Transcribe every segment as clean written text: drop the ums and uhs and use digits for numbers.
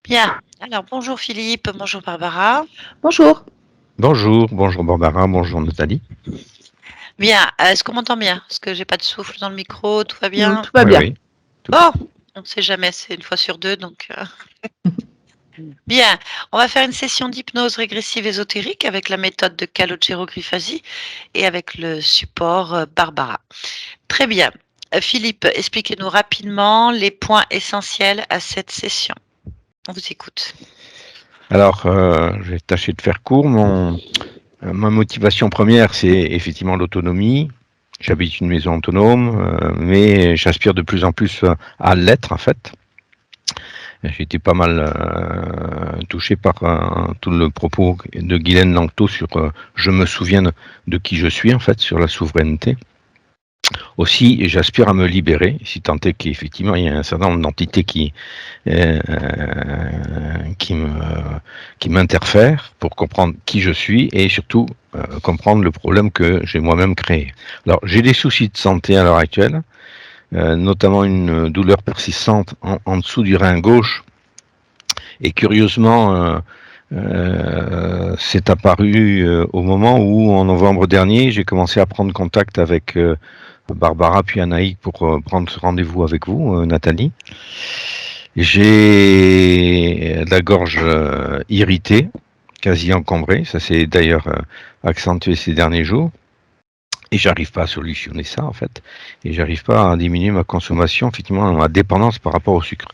Bien. Alors, bonjour Philippe, bonjour Barbara. Bonjour. Bonjour Barbara, bonjour Nathalie. Bien. Est-ce qu'on m'entend bien? Est-ce que j'ai pas de souffle dans le micro? Tout va bien? Tout va Oui, bien. oui, tout à Bon, fait. on ne sait jamais, c'est une fois sur deux, donc. Bien. On va faire une session d'hypnose régressive ésotérique avec la méthode de Calogero Grifasi et avec le support Barbara. Très bien. Philippe, expliquez-nous rapidement les points essentiels à cette session. On vous écoute. Alors, je vais tâcher de faire court. Ma motivation première, c'est effectivement l'autonomie. J'habite une maison autonome, mais j'aspire de plus en plus à l'être, en fait. J'ai été pas mal touché par tout le propos de Guylaine Lanctot sur je me souviens de qui je suis, en fait, sur la souveraineté. Aussi, j'aspire à me libérer, si tant est qu'effectivement il y a un certain nombre d'entités euh, qui me qui m'interfèrent pour comprendre qui je suis et surtout comprendre le problème que j'ai moi-même créé. Alors j'ai des soucis de santé à l'heure actuelle, notamment une douleur persistante en dessous du rein gauche et curieusement c'est apparu au moment où en novembre dernier j'ai commencé à prendre contact avec Barbara puis Anaïk pour prendre ce rendez-vous avec vous, Nathalie. J'ai la gorge irritée, quasi encombrée. Ça s'est d'ailleurs accentué ces derniers jours. Et j'arrive pas à solutionner ça, en fait. Et j'arrive pas à diminuer ma consommation, effectivement, ma dépendance par rapport au sucre.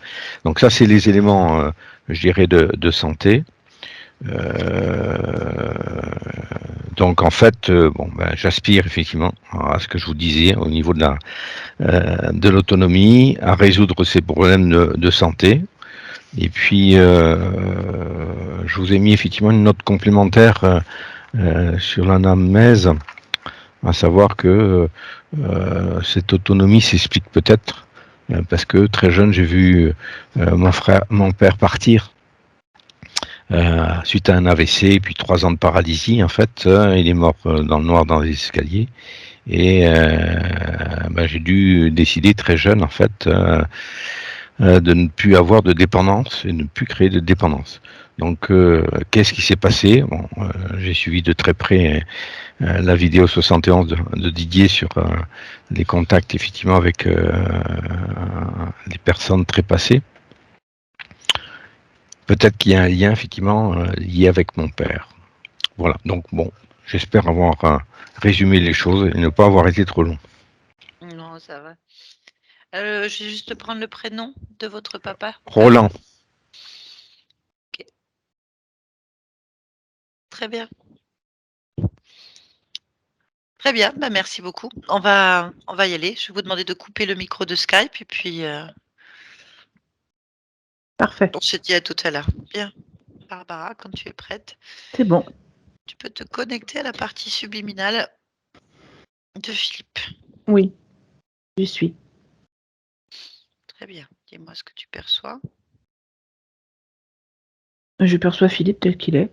Donc ça, c'est les éléments, je dirais, de santé. Euh, donc en fait, j'aspire effectivement à ce que je vous disais au niveau de l'autonomie, à résoudre ces problèmes de santé. Et puis, je vous ai mis effectivement une note complémentaire sur l'anamnèse, à savoir que cette autonomie s'explique peut-être parce que très jeune, j'ai vu mon père partir suite à un AVC, puis 3 ans de paralysie. En fait, il est mort dans le noir dans les escaliers. Et j'ai dû décider très jeune, en fait, de ne plus avoir de dépendance et de ne plus créer de dépendance. Donc, qu'est-ce qui s'est passé? Bon, j'ai suivi de très près la vidéo 71 de Didier sur les contacts effectivement avec les personnes trépassées. Peut-être qu'il y a un lien effectivement lié avec mon père. Voilà, donc bon, j'espère avoir résumé les choses et ne pas avoir été trop long. Non, ça va. Je vais juste prendre le prénom de votre papa. Roland. Ok. Très bien. Très bien, bah, merci beaucoup. On va y aller. Je vais vous demander de couper le micro de Skype et puis Parfait. on se dit à tout à l'heure. Bien. Barbara, quand tu es prête, C'est bon. tu peux te connecter à la partie subliminale de Philippe. Oui, j'y suis. Très bien. Dis-moi ce que tu perçois. Je perçois Philippe tel qu'il est.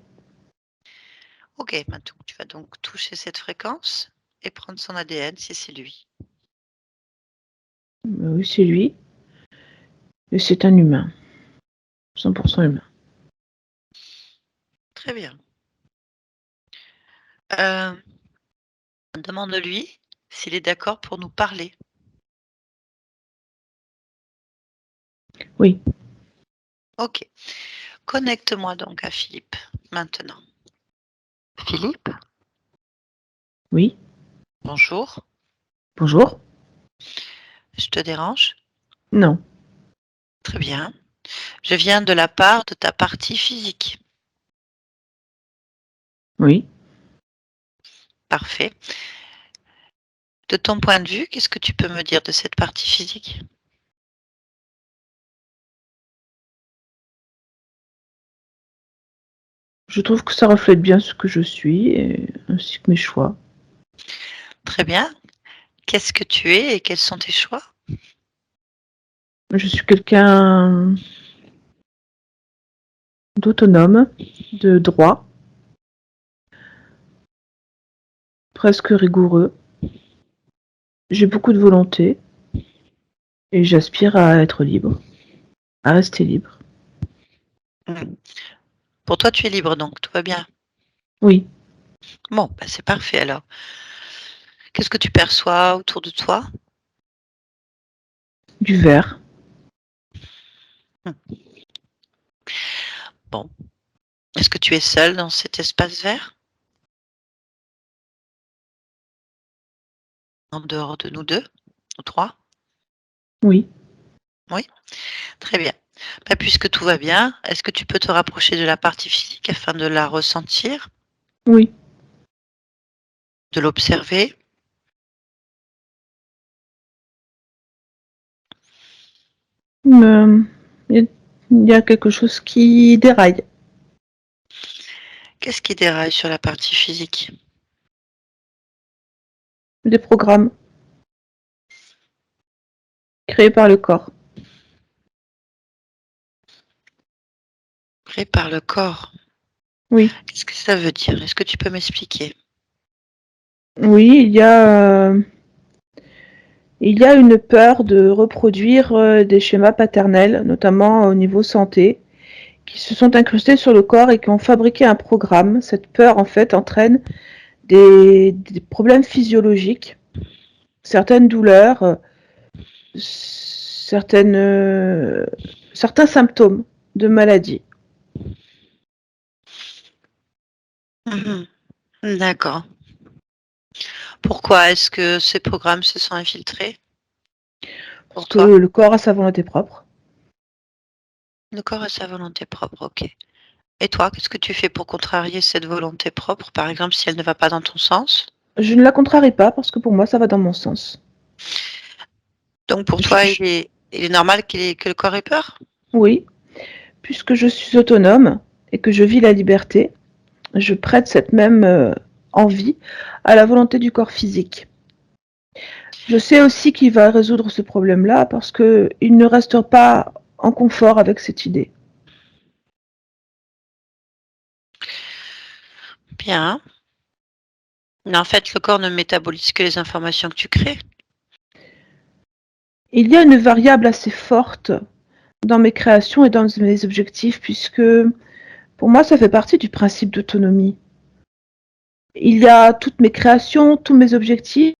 Ok, maintenant tu vas donc toucher cette fréquence et prendre son ADN si c'est lui. Oui, c'est lui. Et c'est un humain. 100% humain. Très bien. Demande-lui s'il est d'accord pour nous parler. Oui. Ok. Connecte-moi donc à Philippe maintenant. Philippe, Oui. bonjour. Bonjour. Je te dérange? Non. Très bien. Je viens de la part de ta partie physique. Oui. Parfait. De ton point de vue, qu'est-ce que tu peux me dire de cette partie physique? Je trouve que ça reflète bien ce que je suis, ainsi que mes choix. Très bien. Qu'est-ce que tu es et quels sont tes choix? Je suis quelqu'un d'autonome, de droit, presque rigoureux. J'ai beaucoup de volonté et j'aspire à être libre, à rester libre. Pour toi, tu es libre donc, tout va bien? Oui, Bon, bah, c'est parfait alors. Qu'est-ce que tu perçois autour de toi? du vert. Mmh. Bon. Est-ce que tu es seule dans cet espace vert? En dehors de nous 2, nous 3? Oui, Oui? Très bien. Bah, puisque tout va bien, est-ce que tu peux te rapprocher de la partie physique afin de la ressentir, oui. de l'observer? Me- il y a quelque chose qui déraille. Qu'est-ce qui déraille sur la partie physique? Des programmes créés par le corps. Créé par le corps. Oui, Qu'est-ce que ça veut dire? Est-ce que tu peux m'expliquer? oui, il y a une peur de reproduire des schémas paternels, notamment au niveau santé, qui se sont incrustés sur le corps et qui ont fabriqué un programme. Cette peur, en fait, entraîne des problèmes physiologiques, certaines douleurs, certains symptômes de maladie. Mmh. D'accord. Pourquoi est-ce que ces programmes se sont infiltrés Parce pour que toi? le corps a sa volonté propre. Le corps a sa volonté propre, OK. Et toi, qu'est-ce que tu fais pour contrarier cette volonté propre, par exemple, si elle ne va pas dans ton sens? Je ne la contrarie pas parce que pour moi, ça va dans mon sens. Donc pour Je- toi, je- il est normal que le corps ait peur? oui, puisque je suis autonome et que je vis la liberté, je prête cette même envie à la volonté du corps physique. Je sais aussi qu'il va résoudre ce problème-là parce qu'il ne reste pas en confort avec cette idée. Bien. Mais en fait, le corps ne métabolise que les informations que tu crées. Il y a une variable assez forte dans mes créations et dans mes objectifs puisque pour moi, ça fait partie du principe d'autonomie. Il y a toutes mes créations, tous mes objectifs.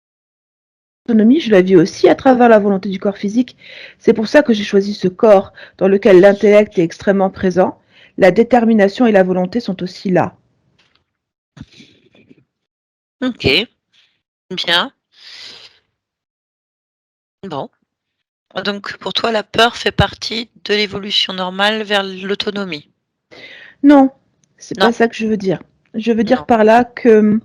L'autonomie, je la vis aussi à travers la volonté du corps physique. C'est pour ça que j'ai choisi ce corps dans lequel l'intellect est extrêmement présent. La détermination et la volonté sont aussi là. OK, bien. Bon. Donc pour toi, la peur fait partie de l'évolution normale vers l'autonomie? Non, c'est pas Non? ça que je veux dire. Je veux dire Non. par là que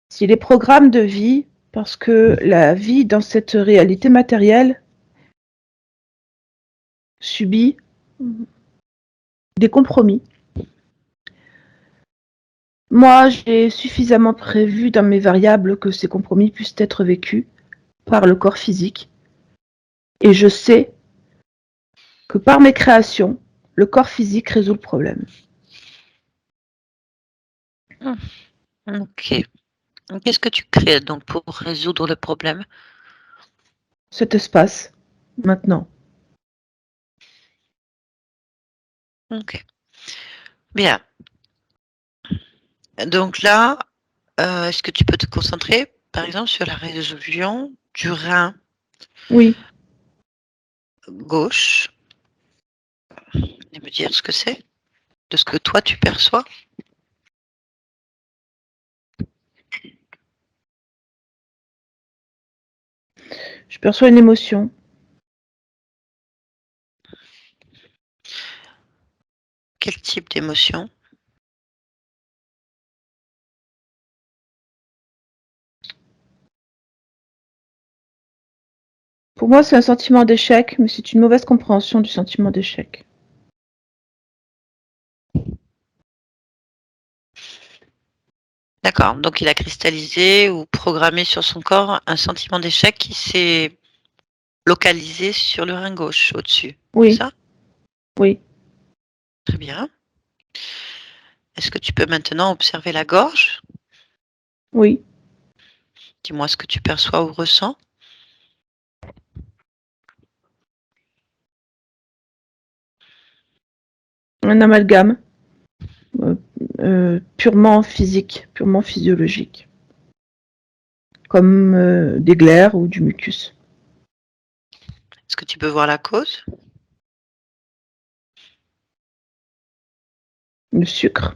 si les programmes de vie, parce que la vie dans cette réalité matérielle subit des compromis. Moi, j'ai suffisamment prévu dans mes variables que ces compromis puissent être vécus par le corps physique. Et je sais que par mes créations, le corps physique résout le problème. Mmh. OK. Qu'est-ce que tu crées donc pour résoudre le problème? Cet espace, maintenant. OK. Bien. Donc là, est-ce que tu peux te concentrer, par exemple, sur la résolution du rein Oui, gauche et me dire ce que c'est? De ce que toi tu perçois? je perçois une émotion. Quel type d'émotion? Pour moi, c'est un sentiment d'échec, mais c'est une mauvaise compréhension du sentiment d'échec. D'accord, donc il a cristallisé ou programmé sur son corps un sentiment d'échec qui s'est localisé sur le rein gauche, au-dessus, c'est Oui, ça? oui, Très bien. Est-ce que tu peux maintenant observer la gorge? oui. Dis-moi ce que tu perçois ou ressens. Un amalgame purement physique, purement physiologique, comme des glaires ou du mucus. Est-ce que tu peux voir la cause? Le sucre.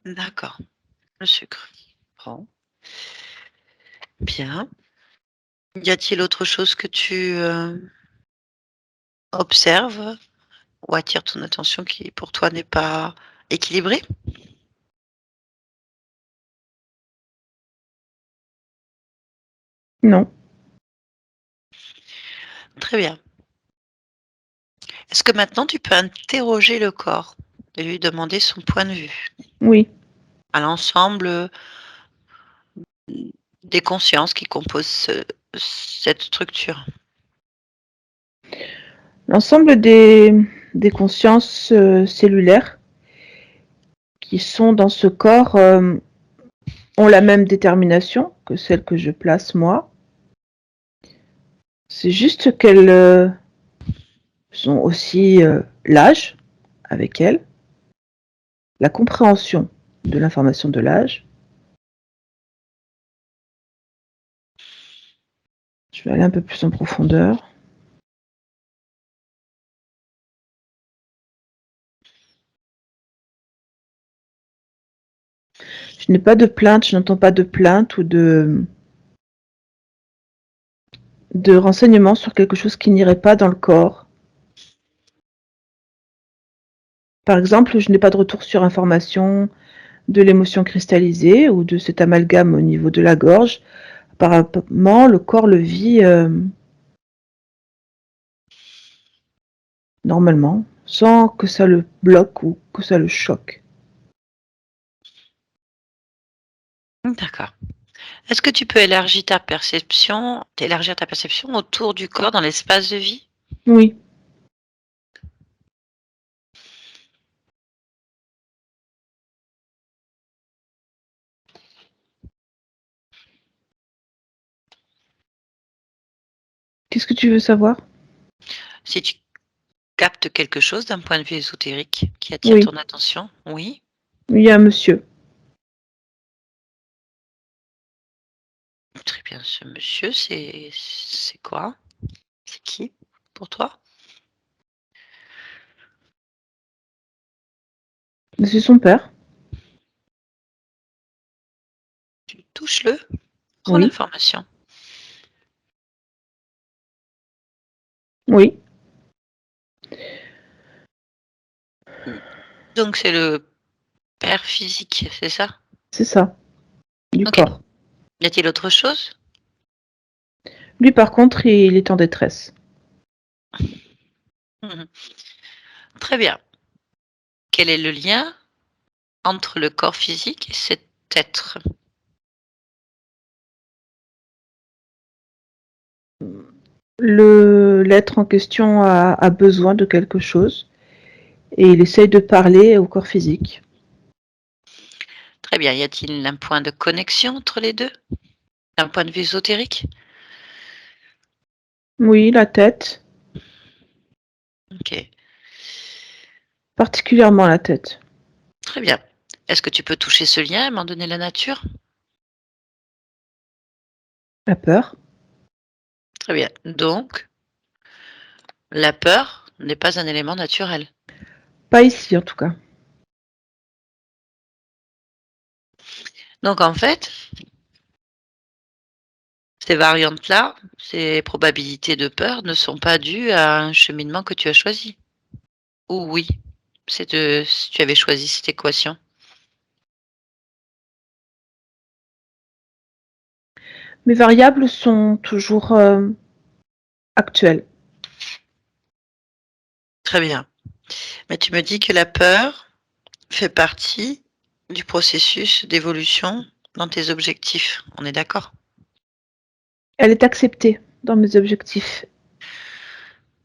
D'accord, le sucre. Bon, bien. Y a-t-il autre chose que tu observes ou attire ton attention qui, pour toi, n'est pas équilibré? Non. Très bien. Est-ce que maintenant tu peux interroger le corps et lui demander son point de vue Oui. à l'ensemble des consciences qui composent cette structure? L'ensemble des consciences cellulaires qui sont dans ce corps ont la même détermination que celle que je place moi. C'est juste qu'elles ont aussi l'âge avec elles, la compréhension de l'information de l'âge. Je vais aller un peu plus en profondeur. Je n'ai pas de plainte, je n'entends pas de plainte ou de renseignements sur quelque chose qui n'irait pas dans le corps. Par exemple, je n'ai pas de retour sur information de l'émotion cristallisée ou de cet amalgame au niveau de la gorge. Apparemment, le corps le vit normalement, sans que ça le bloque ou que ça le choque. D'accord. Est-ce que tu peux élargir ta perception autour du corps dans l'espace de vie? Oui, qu'est-ce que tu veux savoir? Si tu captes quelque chose d'un point de vue ésotérique qui attire Oui, ton attention? Oui? il y a un monsieur. Très bien. Ce monsieur, c'est quoi? C'est qui pour toi? C'est son père. Touche-le, prends Oui, l'information. oui, Donc c'est le père physique, c'est ça? c'est ça, du OK. corps. Y a-t-il autre chose? Lui, par contre, il est en détresse. Mmh. Très bien. Quel est le lien entre le corps physique et cet être? L'être en question a besoin de quelque chose et il essaye de parler au corps physique. Très bien. Y a-t-il un point de connexion entre les 2? D'un point de vue ésotérique? Oui, la tête, OK. particulièrement la tête. Très bien. Est-ce que tu peux toucher ce lien et m'en donner la nature? La peur. Très bien. Donc, la peur n'est pas un élément naturel. Pas ici, en tout cas. Donc en fait, ces variantes-là, ces probabilités de peur ne sont pas dues à un cheminement que tu as choisi? Ou oui? Si tu avais choisi cette équation? Mes variables sont toujours actuelles. Très bien. Mais tu me dis que la peur fait partie du processus d'évolution dans tes objectifs. On est d'accord? Elle est acceptée dans mes objectifs.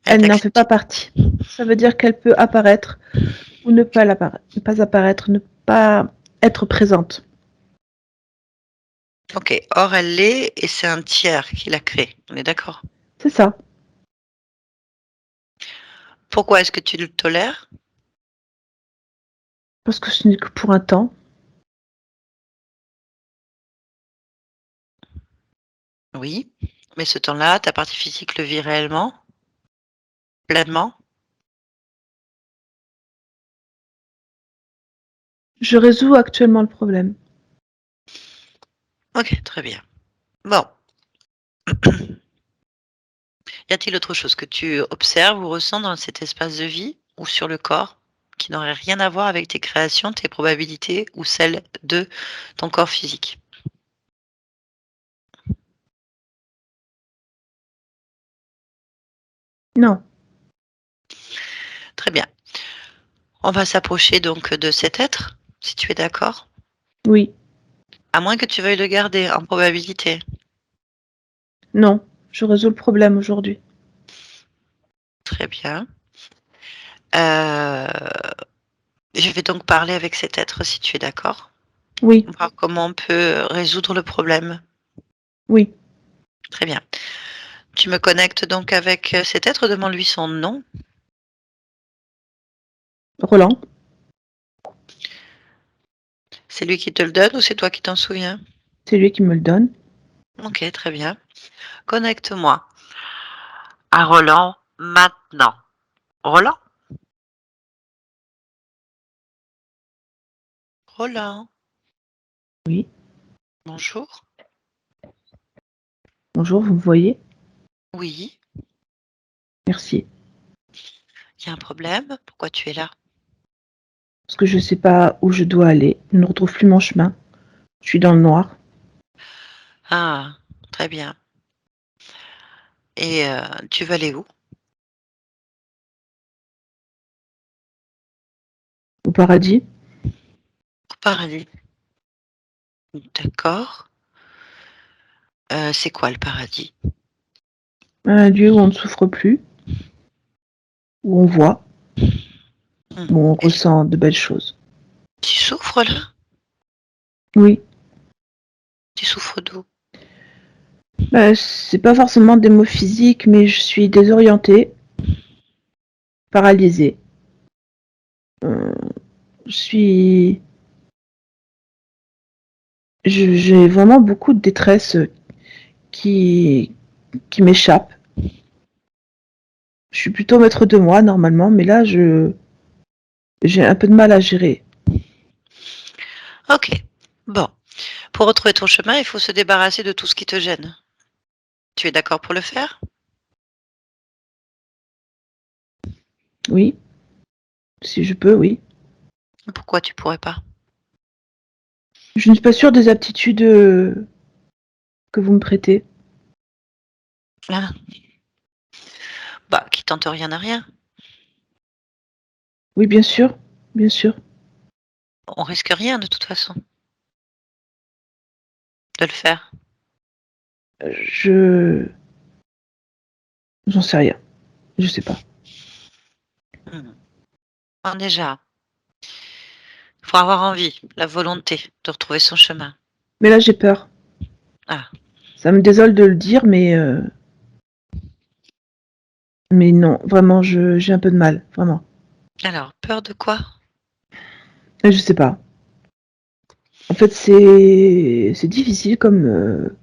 Elle Elle est n'en fait pas acceptée. partie. Ça veut dire qu'elle peut apparaître ou ne pas apparaître, ne pas être présente. OK. Or elle l'est et c'est un tiers qui l'a créée. On est d'accord? C'est ça. Pourquoi est-ce que tu le tolères? Parce que ce n'est que pour un temps. Oui, mais ce temps-là, ta partie physique le vit réellement? Pleinement? Je résous actuellement le problème. OK, très bien. Bon. Y a-t-il autre chose que tu observes ou ressens dans cet espace de vie ou sur le corps qui n'aurait rien à voir avec tes créations, tes probabilités ou celles de ton corps physique? Non, Très bien. On va s'approcher donc de cet être, si tu es d'accord? oui, À moins que tu veuilles le garder en probabilité. non, je résous le problème aujourd'hui. Très bien. Je vais donc parler avec cet être si tu es d'accord. Oui, Voir comment on peut résoudre le problème. oui, Très bien. Tu me connectes donc avec, cet être, demande-lui son nom. Roland, C'est lui qui te le donne ou c'est toi qui t'en souviens? c'est lui qui me le donne. OK, très bien. Connecte-moi à Roland maintenant. Roland? Roland? Oui, Bonjour. bonjour, vous me voyez? Oui. Merci. Il y a un problème? Pourquoi tu es là? Parce que je ne sais pas où je dois aller. Je ne retrouve plus mon chemin. Je suis dans le noir. Ah, très bien et tu veux aller où? Au paradis, Au paradis. D'accord. C'est quoi le paradis? un lieu où on ne souffre plus, où on voit, Mmh. où on Et ressent de belles choses. tu souffres là? Oui, Tu souffres d'où? bah, c'est pas forcément des mots physiques, mais je suis désorientée, paralysée. Euh, je suis, j'ai vraiment beaucoup de détresse qui, qui m'échappe. Je suis plutôt maître de moi normalement, mais là, j'ai un peu de mal à gérer. OK. Bon, pour retrouver ton chemin, il faut se débarrasser de tout ce qui te gêne. Tu es d'accord pour le faire? Oui, si je peux, oui. Pourquoi tu pourrais pas? Je ne suis pas sûre des aptitudes que vous me prêtez. Ah, bah, qui tente rien n'a rien. Oui, bien sûr, bien sûr. On risque rien de toute façon de le faire. Je, j'en sais rien. Je sais pas. Mmh. Bon, déjà, il faut avoir envie, la volonté de retrouver son chemin. Mais là, j'ai peur. Ah, Ça me désole de le dire, mais non, vraiment, j'ai un peu de mal, vraiment. alors, peur de quoi? Et je sais pas. En fait, c'est difficile comme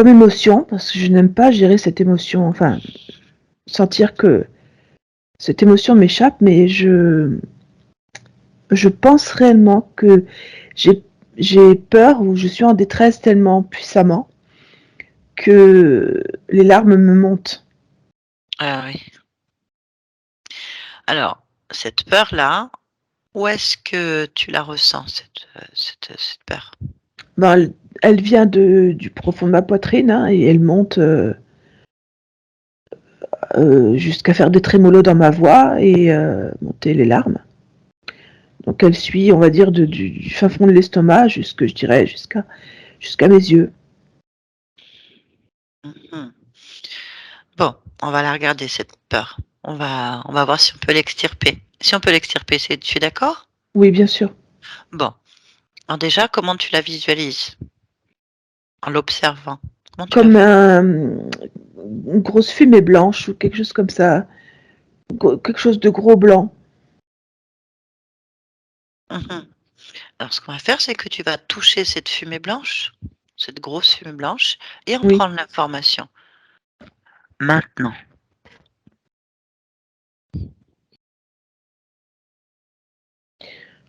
émotion parce que je n'aime pas gérer cette émotion. Enfin, sentir que cette émotion m'échappe, mais je pense réellement que j'ai j'ai peur ou je suis en détresse tellement puissamment que les larmes me montent. Ah oui. Alors, cette peur-là, où est-ce que tu la ressens cette peur? Ben, elle vient du profond de ma poitrine, hein, et elle monte jusqu'à faire des trémolos dans ma voix et monter les larmes. Donc elle suit, on va dire, du fin fond de l'estomac je dirais, jusqu'à mes yeux. Mmh. Bon, on va la regarder cette peur. On va voir si on peut l'extirper. Si on peut l'extirper, c'est tu es d'accord? Oui, bien sûr. Bon, alors déjà, comment tu la visualises? En l'observant. Comment tu la Comme vois? une grosse fumée blanche ou quelque chose comme ça, quelque chose de gros blanc. Mhm. Alors, ce qu'on va faire, c'est que tu vas toucher cette fumée blanche, cette grosse fumée blanche, et en Oui. prendre l'information. Maintenant.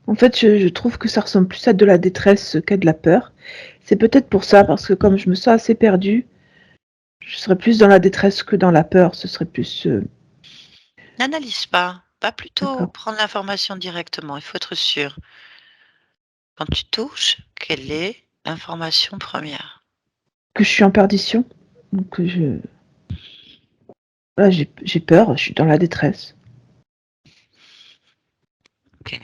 En fait, je trouve que ça ressemble plus à de la détresse qu'à de la peur. C'est peut-être pour ça, parce que comme je me sens assez perdue, je serais plus dans la détresse que dans la peur. Ce serait plus... N'analyse pas. Va plutôt D'accord. prendre l'information directement. Il faut être sûr. Quand tu touches, quelle est l'information première? Que je suis en perdition. Donc là, j'ai peur, je suis dans la détresse. Ok.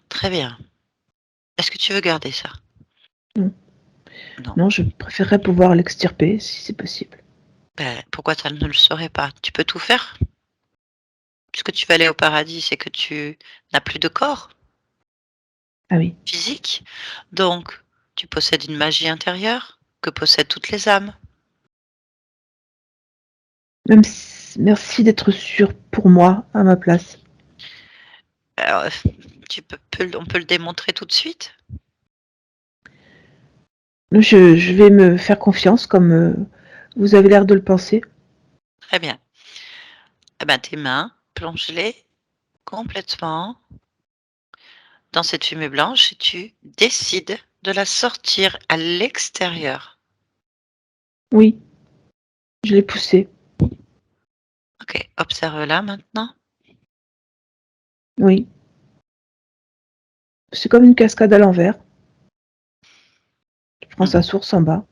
Très bien. Est-ce que tu veux garder ça? Non. Non. Non, je préférerais pouvoir l'extirper si c'est possible. Ben, pourquoi ça ne le serait pas? Tu peux tout faire? Puisque tu vas aller au paradis, c'est que tu n'as plus de corps Ah oui. physique. Donc, tu possèdes une magie intérieure que possèdent toutes les âmes. Merci d'être sûr pour moi, à ma place. Alors, on peut le démontrer tout de suite. Je vais me faire confiance, comme vous avez l'air de le penser. Très bien. Eh ben, tes mains, plonge-les complètement dans cette fumée blanche et tu décides de la sortir à l'extérieur. Oui, je l'ai poussé. Ok, observe-la maintenant. Oui. C'est comme une cascade à l'envers. Je prends sa source en bas.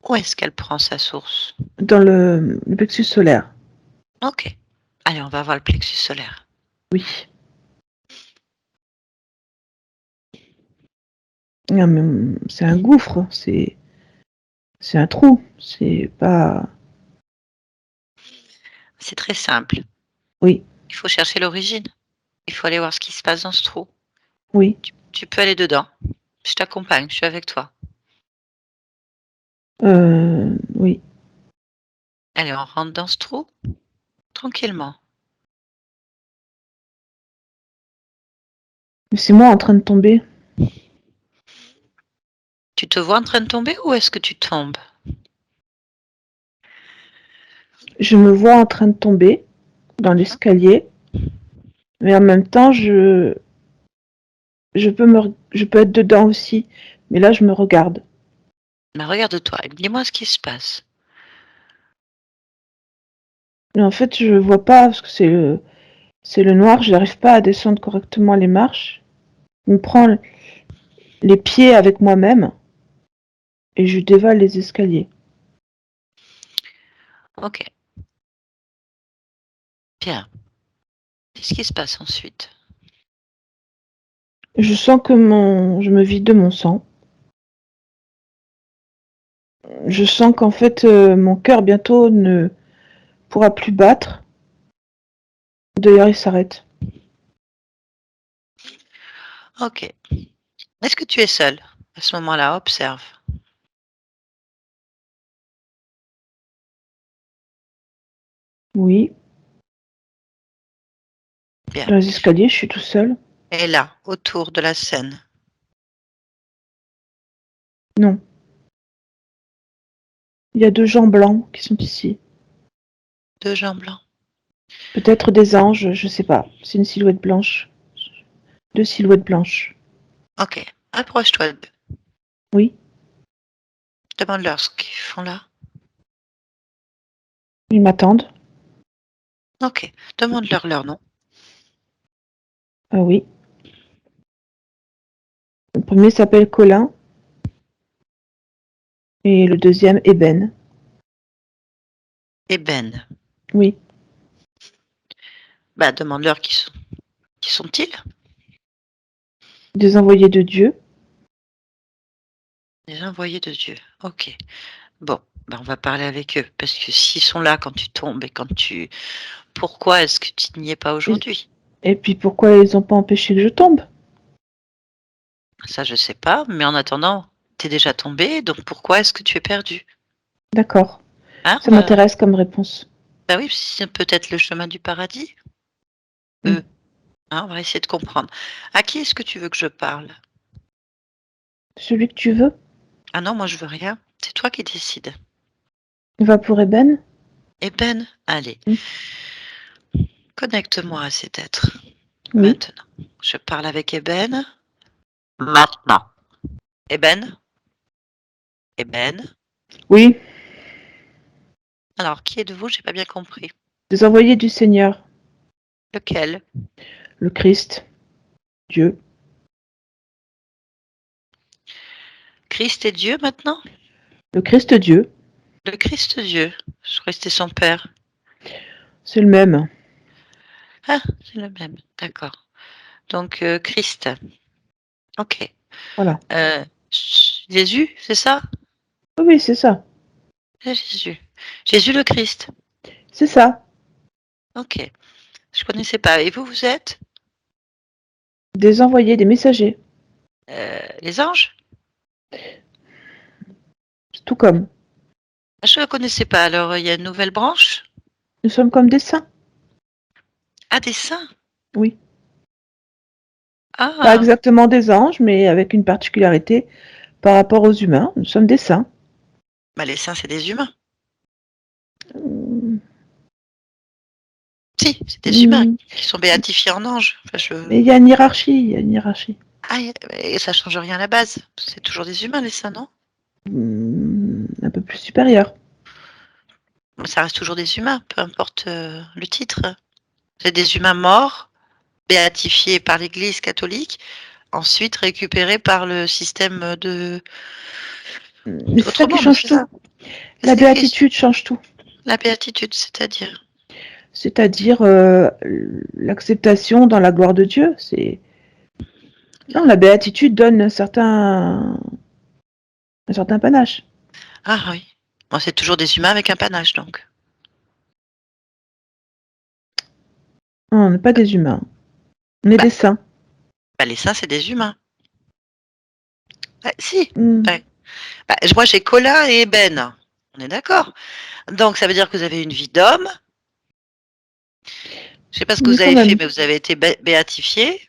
Où est-ce qu'elle prend sa source? Dans le plexus solaire. Ok. Allez, on va voir le plexus solaire. Oui. Ah, mais c'est un gouffre. C'est un trou. C'est pas... C'est très simple. Oui, Il faut chercher l'origine. Il faut aller voir ce qui se passe dans ce trou. oui. Tu peux aller dedans. Je t'accompagne, je suis avec toi. Oui. Allez, on rentre dans ce trou tranquillement. Mais c'est moi en train de tomber. Tu te vois en train de tomber ou est-ce que tu tombes? Je me vois en train de tomber dans l'escalier. Mais en même temps, je peux être dedans aussi. Mais là, je me regarde. Mais regarde-toi et dis-moi ce qui se passe. Mais en fait, je vois pas parce que c'est le noir. Je n'arrive pas à descendre correctement les marches. Je me prends les pieds avec moi-même et je dévale les escaliers. Ok, bien. Qu'est-ce qui se passe ensuite? Je sens que je me vide de mon sang. Je sens qu'en fait, mon cœur bientôt ne pourra plus battre. D'ailleurs, il s'arrête. Ok. Est-ce que tu es seul à ce moment-là? Observe. Oui. Bien. Dans les escaliers, je suis tout seul. Et là, autour de la scène. Non. Il y a deux gens blancs qui sont ici. Deux gens blancs. Peut-être des anges, je sais pas. C'est une silhouette blanche. Deux silhouettes blanches. Ok. Approche-toi d'eux. Oui. Demande-leur ce qu'ils font là. Ils m'attendent. Ok. Demande-leur leur nom. Ah oui. Le premier s'appelle Colin et le deuxième Eben. Et Ben. Oui. Bah, demande-leur qui sont-ils? Des envoyés de Dieu. Les envoyés de Dieu. Ok. Bon, bah, on va parler avec eux. Parce que s'ils sont là quand tu tombes et quand tu... Pourquoi est-ce que tu n'y es pas Et, aujourd'hui? et puis pourquoi ils ont pas empêché que je tombe? Ça, je sais pas. Mais en attendant, t'es déjà tombé. Donc pourquoi est-ce que tu es perdu? D'accord. Hein? Ça m'intéresse comme réponse. Bah oui, c'est peut-être le chemin du paradis. Mm. Hein, on va essayer de comprendre. À qui est-ce que tu veux que je parle? Celui que tu veux. Ah non, moi je veux rien. C'est toi qui décides. Va pour Eben. Eben, allez, Mm. connecte-moi à cet être. Oui. Maintenant. Je parle avec Eben. Maintenant. Eben? Eben? Oui. Alors, qui êtes-vous? J'ai pas bien compris. Des envoyés du Seigneur. Lequel? Le Christ. Dieu. Christ est Dieu maintenant? Le Christ Dieu. Le Christ Dieu. Je croyais que c'était son père. C'est le même. Ah, c'est le même. D'accord. Donc, Christ. Ok. Voilà. Euh, Jésus, c'est ça? Oui, c'est ça. C'est Jésus. Jésus le Christ. C'est ça. Ok. Je connaissais pas. Et vous, vous êtes? Des envoyés, des messagers. Les anges? Tout comme. Ah, je ne connaissais pas. Alors, il y a une nouvelle branche? Nous sommes comme des saints. Ah, des saints. Oui. Pas Ah, exactement des anges, mais avec une particularité par rapport aux humains. Nous sommes des saints. bah, les saints, c'est des humains. Mm. Si, c'est des humains Mm. qui sont béatifiés en anges. Enfin, Mais il y a une hiérarchie. Il y a une hiérarchie. Ah, et ça change rien à la base. C'est toujours des humains, les saints, non? Un peu plus supérieure. Ça reste toujours des humains, peu importe le titre. C'est des humains morts, béatifiés par l'Église catholique, ensuite récupérés par le système Mais c'est ça d'autres qui mondes, change c'est tout. ça? La C'est Christ. béatitude change tout. La béatitude, c'est-à-dire. C'est-à-dire l'acceptation dans la gloire de Dieu. Non, la béatitude donne un certain panache. Ah oui. Bon, c'est toujours des humains avec un panache, donc. Non, on n'est pas des humains. On est Bah, des saints. bah, les saints, c'est des humains. Si. Mm. Ouais. Bah, moi, j'ai Colin et Ben. On est d'accord. Donc, ça veut dire que vous avez une vie d'homme. Je sais pas ce que Mais vous quand avez fait, même. mais vous avez été béatifié.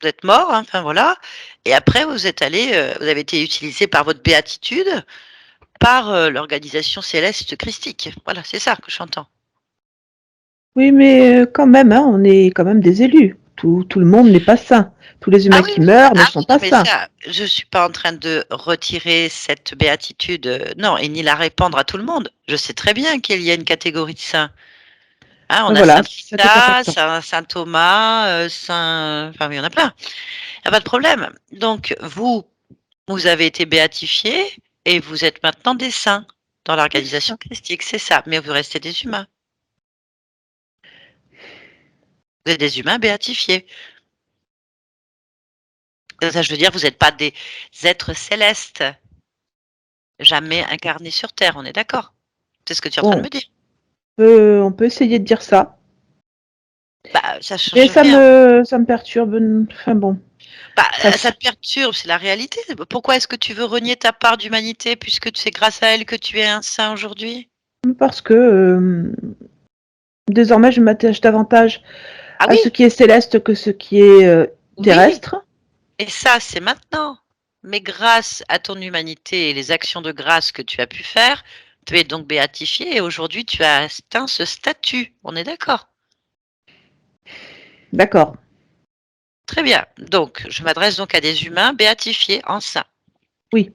Vous êtes mort, hein, enfin voilà. Et après, vous êtes allé, vous avez été utilisé par votre béatitude, par l'organisation céleste christique. Voilà, c'est ça que j'entends. Oui, mais quand même, hein, on est quand même des élus. Tout le monde n'est pas saint. Tous les Ah humains oui, qui oui. meurent ne Ah sont oui, non, pas mais saints. ça, je suis pas en train de retirer cette béatitude, non, et ni la répandre à tout le monde. Je sais très bien qu'il y a une catégorie de saints. Hein, on Ben a voilà, Saint ça t'est Rita, impactant. Saint Thomas, Saint, enfin, il y en a plein. Il y a pas de problème. Donc vous avez été béatifiés et vous êtes maintenant des saints dans Oui, c'est l'organisation ça. christique, c'est ça. Mais vous restez des humains. Vous êtes des humains béatifiés. Ça, je veux dire, vous n'êtes pas des êtres célestes, jamais incarnés sur terre. On est d'accord? C'est ce que tu es en train de Bon, me dire. on peut essayer de dire ça. Bah, ça Mais change rien. ça me perturbe. Enfin bon, Bah, ça bref. te perturbe, c'est la réalité. Pourquoi est-ce que tu veux renier ta part d'humanité puisque c'est grâce à elle que tu es un saint aujourd'hui? Parce que désormais, je m'attache davantage Ah à ce oui, qui est céleste que ce qui est oui, terrestre. et ça, c'est maintenant. Mais grâce à ton humanité et les actions de grâce que tu as pu faire, tu es donc béatifié et aujourd'hui tu as atteint ce statut. On est d'accord? D'accord. Très bien. Donc, je m'adresse donc à des humains béatifiés en saints. Oui.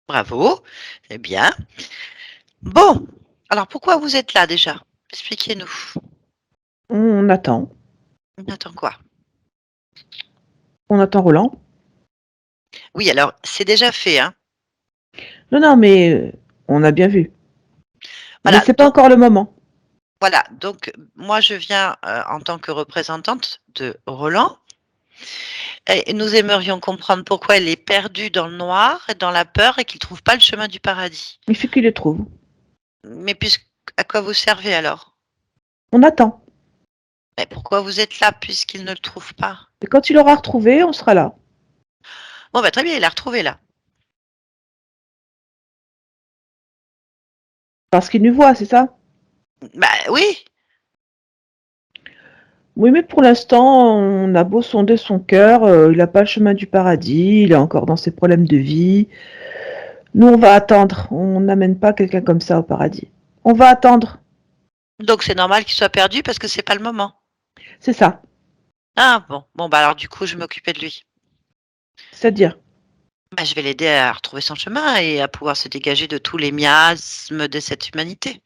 Bravo, c'est bien. Bon, alors pourquoi vous êtes là déjà? Expliquez-nous. On attend. On attend quoi? On attend Roland. Oui, alors c'est déjà fait, hein. Non, non, mais on a bien vu. Mais Voilà, c'est pas donc encore le moment. voilà, donc moi je viens en tant que représentante de Roland. Et nous aimerions comprendre pourquoi elle est perdue dans le noir, dans la peur et qu'il ne trouve pas le chemin du paradis. Il faut qu'il le trouve. Mais à quoi vous servez alors? On attend. Mais pourquoi vous êtes là puisqu'il ne le trouve pas? Et quand il aura retrouvé, on sera là. Bon, bah très bien, il l'a retrouvé là. Parce qu'il nous voit, c'est ça? Bah oui, Oui, mais pour l'instant, on a beau sonder son cœur, il n'a pas le chemin du paradis, il est encore dans ses problèmes de vie. Nous, on va attendre. On n'amène pas quelqu'un comme ça au paradis. On va attendre. donc c'est normal qu'il soit perdu parce que c'est pas le moment. C'est ça. Ah bon, bon bah alors du coup je vais m'occuper de lui. C'est-à-dire, Bah, je vais l'aider à retrouver son chemin et à pouvoir se dégager de tous les miasmes de cette humanité.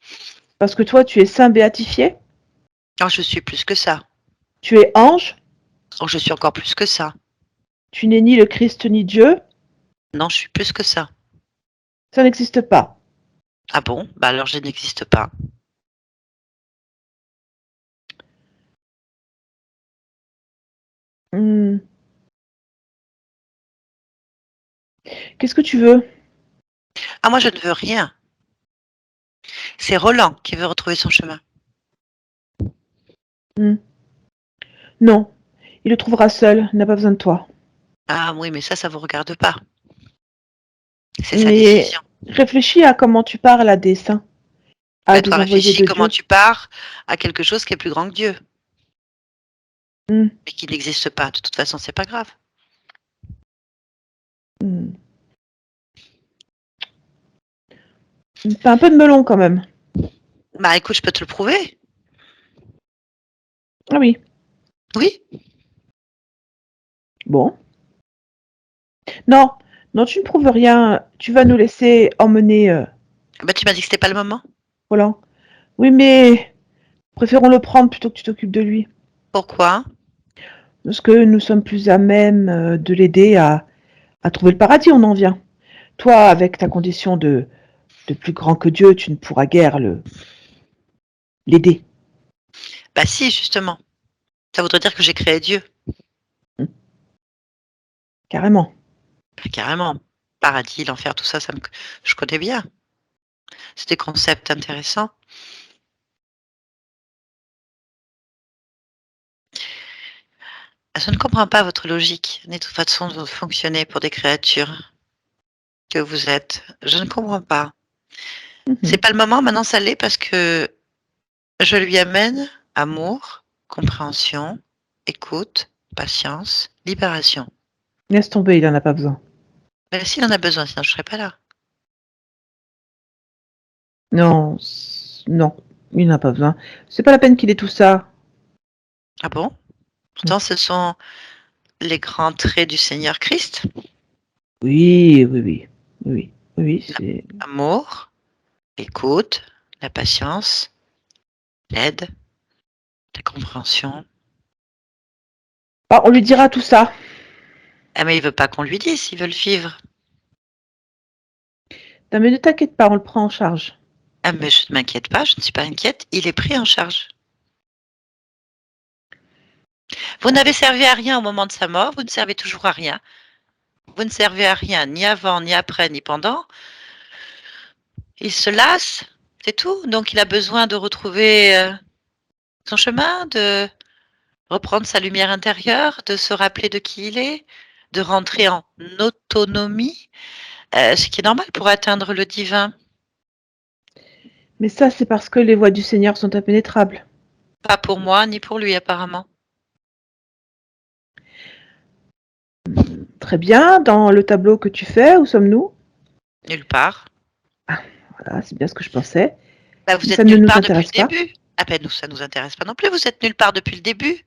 parce que toi, tu es saint béatifié, Oh, je suis plus que ça. tu es ange, Oh, je suis encore plus que ça. tu n'es ni le Christ ni Dieu, Non, je suis plus que ça. ça n'existe pas. Ah bon? Bah alors je n'existe pas. Hmm. Qu'est-ce que tu veux? Ah moi je ne veux rien. C'est Roland qui veut retrouver son chemin. Hmm. Non, il le trouvera seul, il n'a pas besoin de toi. Ah oui, mais ça vous regarde pas. C'est sa Mais décision. réfléchis à comment tu parles à des saints, à Bah, des toi envoyés réfléchis de comment Dieu. tu pars à quelque chose qui est plus grand que Dieu, Hmm. mais qui n'existe pas. De toute façon, c'est pas grave. Hmm. T'as un peu de melon quand même. Bah écoute, je peux te le prouver. Ah oui, Oui. bon. Non, non, tu ne prouves rien. Tu vas nous laisser emmener Bah tu m'as dit que c'était pas le moment. Roland. Oui, mais préférons le prendre plutôt que tu t'occupes de lui. Pourquoi? Parce que nous sommes plus à même de l'aider à trouver le paradis, on en vient. Toi, avec ta condition de plus grand que Dieu, tu ne pourras guère l'aider. Bah si, justement. Ça voudrait dire que j'ai créé Dieu. Hmm. Carrément. Bah, carrément. Paradis, l'enfer, tout ça, je connais bien. C'est des concepts intéressants. Ah, je ne comprends pas votre logique, ni toute façon de fonctionner pour des créatures que vous êtes. Je ne comprends pas. C'est Mhm. pas le moment, maintenant ça l'est parce que je lui amène amour, compréhension, écoute, patience, libération. Laisse tomber, il en a pas besoin. Mais s'il en a besoin, sinon je serais pas là. Non, non, il n'en a pas besoin. C'est pas la peine qu'il ait tout ça. Ah bon? Hmm. Pourtant, ce sont les grands traits du Seigneur Christ. Oui, oui, oui, oui, oui, oui, c'est. Amour, écoute, la patience, l'aide, la compréhension. Ah, on lui dira tout ça. Ah mais il veut pas qu'on lui dise, il veut le vivre. Non, mais ne t'inquiète pas, on le prend en charge. Ah mais je ne m'inquiète pas, je ne suis pas inquiète, il est pris en charge. Vous n'avez servi à rien au moment de sa mort, vous ne servez toujours à rien. Vous ne servez à rien, ni avant, ni après, ni pendant. Il se lasse, c'est tout. Donc il a besoin de retrouver son chemin, de reprendre sa lumière intérieure, de se rappeler de qui il est, de rentrer en autonomie, ce qui est normal pour atteindre le divin. Mais ça, c'est parce que les voies du Seigneur sont impénétrables. Pas pour moi, ni pour lui apparemment. Très bien, dans le tableau que tu fais, où sommes-nous? Nulle part. Ah, voilà, c'est bien ce que je pensais. Bah, Mais vous ça êtes ne nulle nous part depuis le intéresse pas. début. Ah ben nous, ça nous intéresse pas non plus. Vous êtes nulle part depuis le début.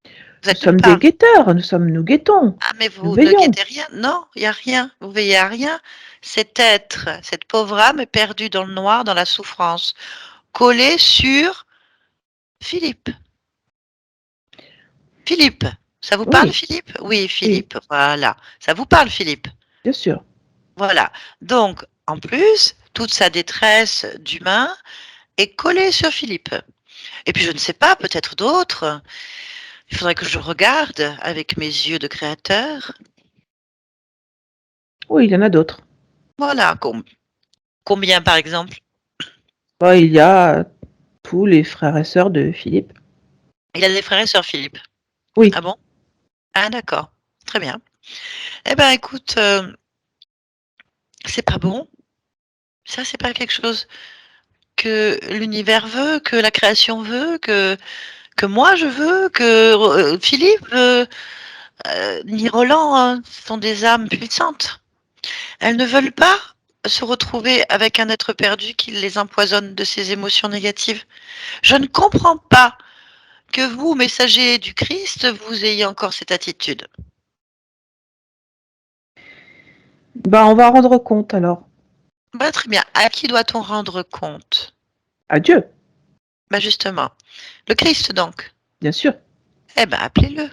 Vous Nous êtes nulle sommes des part. guetteurs, nous guettons, Ah mais nous vous ne veillons. guettez rien. Non, il y a rien. Vous veillez à rien. Cet être, cette pauvre âme est perdue dans le noir, dans la souffrance, collée sur Philippe. Philippe, ça vous parle Oui, Philippe? Oui, oui, Philippe, voilà. Ça vous parle Philippe? bien sûr. Voilà. Donc, en plus, toute sa détresse d'humain est collée sur Philippe. Et puis je ne sais pas, peut-être d'autres. Il faudrait que je regarde avec mes yeux de créateur. Oui, il y en a d'autres. Voilà, combien par exemple? Bah, il y a tous les frères et sœurs de Philippe. Il a des frères et sœurs Philippe. Oui, Ah bon? Ah d'accord, très bien. Eh ben écoute, c'est pas bon. Ça, c'est pas quelque chose que l'univers veut, que la création veut, que moi je veux, que Philippe veut, ni Roland sont des âmes puissantes. Elles ne veulent pas se retrouver avec un être perdu qui les empoisonne de ses émotions négatives. Je ne comprends pas que vous, messagers du Christ, vous ayez encore cette attitude. Ben, on va rendre compte alors. Bah, très bien. À qui doit-on rendre compte? À Dieu, Bah, justement. Le Christ, donc. bien sûr. Eh ben, appelez-le.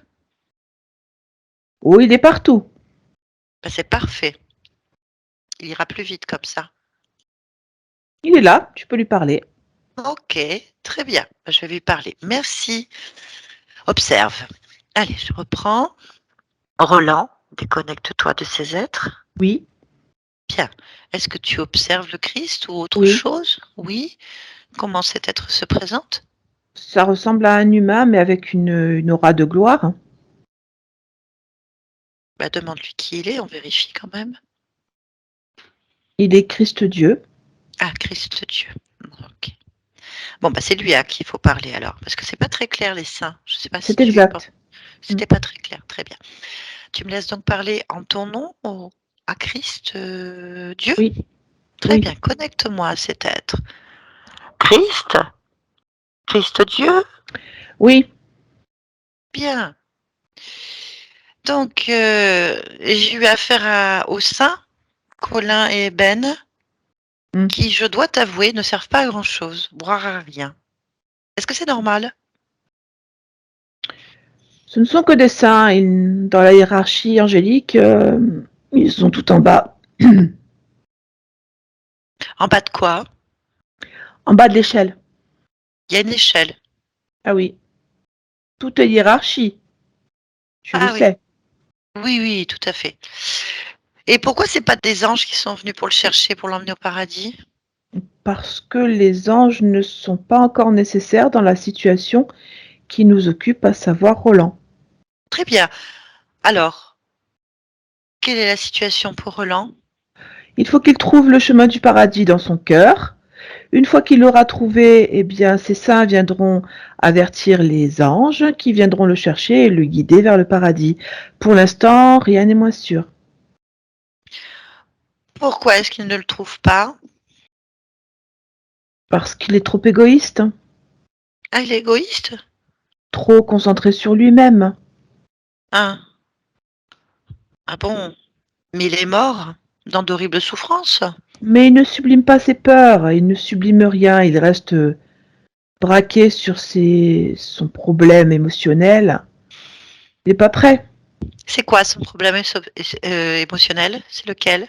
Oh, il est partout. Bah, c'est parfait. Il ira plus vite comme ça. Il est là, tu peux lui parler. Ok, très bien. Je vais lui parler. Merci. Observe. Allez, je reprends. Roland, déconnecte-toi de ces êtres. Oui, Bien. Est-ce que tu observes le Christ ou autre oui. chose? Oui. Comment cet être se présente? Ça ressemble à un humain, mais avec une aura de gloire. Bah, demande-lui qui il est, on vérifie quand même. Il est Christ Dieu. Ah, Christ Dieu. Ok. Bon, bah, c'est lui à qui il faut parler alors, parce que c'est pas très clair les saints. Je sais pas si C'est tu penses. exact. Mm. C'était pas très clair. Très bien. Tu me laisses donc parler en ton nom à Christ Dieu? Oui, Très oui. bien. Connecte-moi à cet être. Christ? Christ Dieu? Oui, Bien. Donc, j'ai eu affaire aux saints, Colin et Ben, mm. qui, je dois t'avouer, ne servent pas à grand-chose, voire à rien. Est-ce que c'est normal? Ce ne sont que des saints. Dans la hiérarchie angélique, ils sont tout en bas. En bas de quoi? En bas de l'échelle. Il y a une échelle. Ah oui. Tout est hiérarchie. Tu le Ah oui. sais. Oui, oui, tout à fait. Et pourquoi c'est pas des anges qui sont venus pour le chercher, pour l'emmener au paradis? Parce que les anges ne sont pas encore nécessaires dans la situation qui nous occupe, à savoir Roland. Très bien. Alors, quelle est la situation pour Roland? Il faut qu'il trouve le chemin du paradis dans son cœur. Une fois qu'il l'aura trouvé, eh bien, ces saints viendront avertir les anges qui viendront le chercher et le guider vers le paradis. Pour l'instant, rien n'est moins sûr. Pourquoi est-ce qu'il ne le trouve pas? Parce qu'il est trop égoïste, Ah, il est égoïste? trop concentré sur lui-même. Ah, ah bon? Mais il est mort dans d'horribles souffrances. Mais il ne sublime pas ses peurs, il ne sublime rien, il reste braqué sur son problème émotionnel. Il n'est pas prêt. C'est quoi son problème émotionnel? C'est lequel?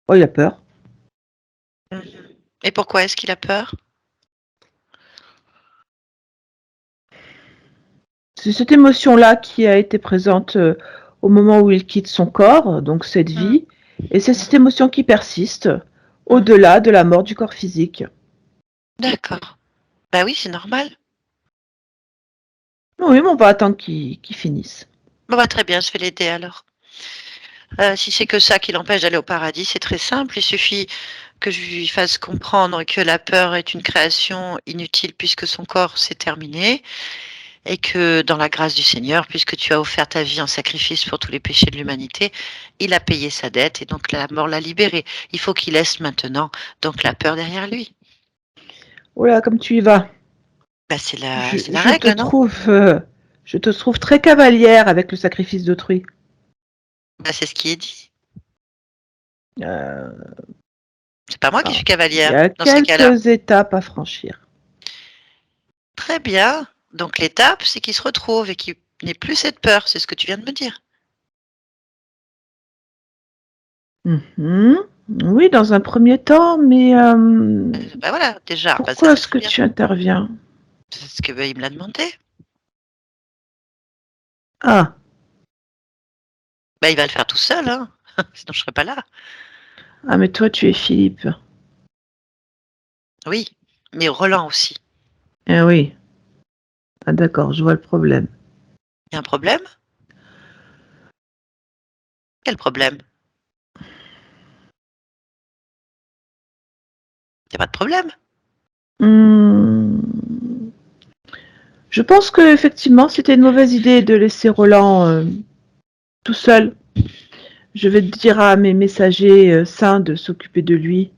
Oh, il a peur. Mhm. Et pourquoi est-ce qu'il a peur? C'est cette émotion-là qui a été présente au moment où il quitte son corps, donc cette Mhm. vie, et c'est cette émotion qui persiste Mhm. au-delà de la mort du corps physique. D'accord. Bah oui, c'est normal. Oui, mais on va attendre qu'il finisse. Bon, bah, très bien, je vais l'aider alors. Si c'est que ça qui l'empêche d'aller au paradis, c'est très simple. Il suffit que je lui fasse comprendre que la peur est une création inutile puisque son corps s'est terminé et que dans la grâce du Seigneur, puisque tu as offert ta vie en sacrifice pour tous les péchés de l'humanité, il a payé sa dette et donc la mort l'a libéré. Il faut qu'il laisse maintenant donc la peur derrière lui. Oh là, comme tu y vas. Bah, Je, c'est la je te règle, non? trouve, euh, je te trouve très cavalière avec le sacrifice d'autrui. Bah, c'est ce qui est dit. Euh, C'est pas moi qui alors, suis il y cavalière a dans ces cas-là. quelques étapes à franchir. Très bien. Donc l'étape, c'est qu'il se retrouve et qu'il n'ait plus cette peur. C'est ce que tu viens de me dire. Mhm. Oui, dans un premier temps, mais Bah voilà, déjà, bah ça pourquoi c'est est-ce très que bien. tu interviens? C'est ce que bah, il me l'a demandé. Ah, Bah il va le faire tout seul, hein. Sinon je serais pas là. ah, mais toi, tu es Philippe. Oui, mais Roland aussi. Ah oui, ah, d'accord, je vois le problème. Il y a un problème? Quel problème? Il n'y a pas de problème. Hmm. Je pense que effectivement, c'était une mauvaise idée de laisser Roland tout seul. Je vais dire à mes messagers saints de s'occuper de lui.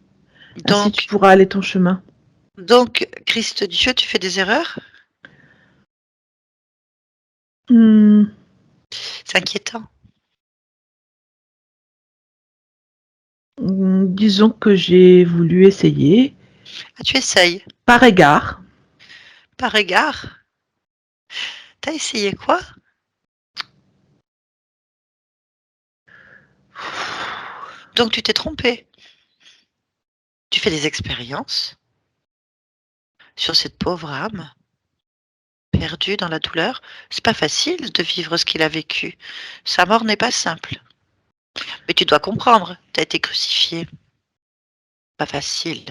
Ainsi, tu Donc, pourras aller ton chemin. Christ Dieu, tu fais des erreurs? Hmm. C'est inquiétant. Disons que j'ai voulu essayer, Ah, tu essayes. par égard. Par égard? T'as essayé quoi? Donc tu t'es trompé. Tu fais des expériences sur cette pauvre âme perdue dans la douleur. C'est pas facile de vivre ce qu'il a vécu. Sa mort n'est pas simple. Mais tu dois comprendre, tu as été crucifié. Pas facile.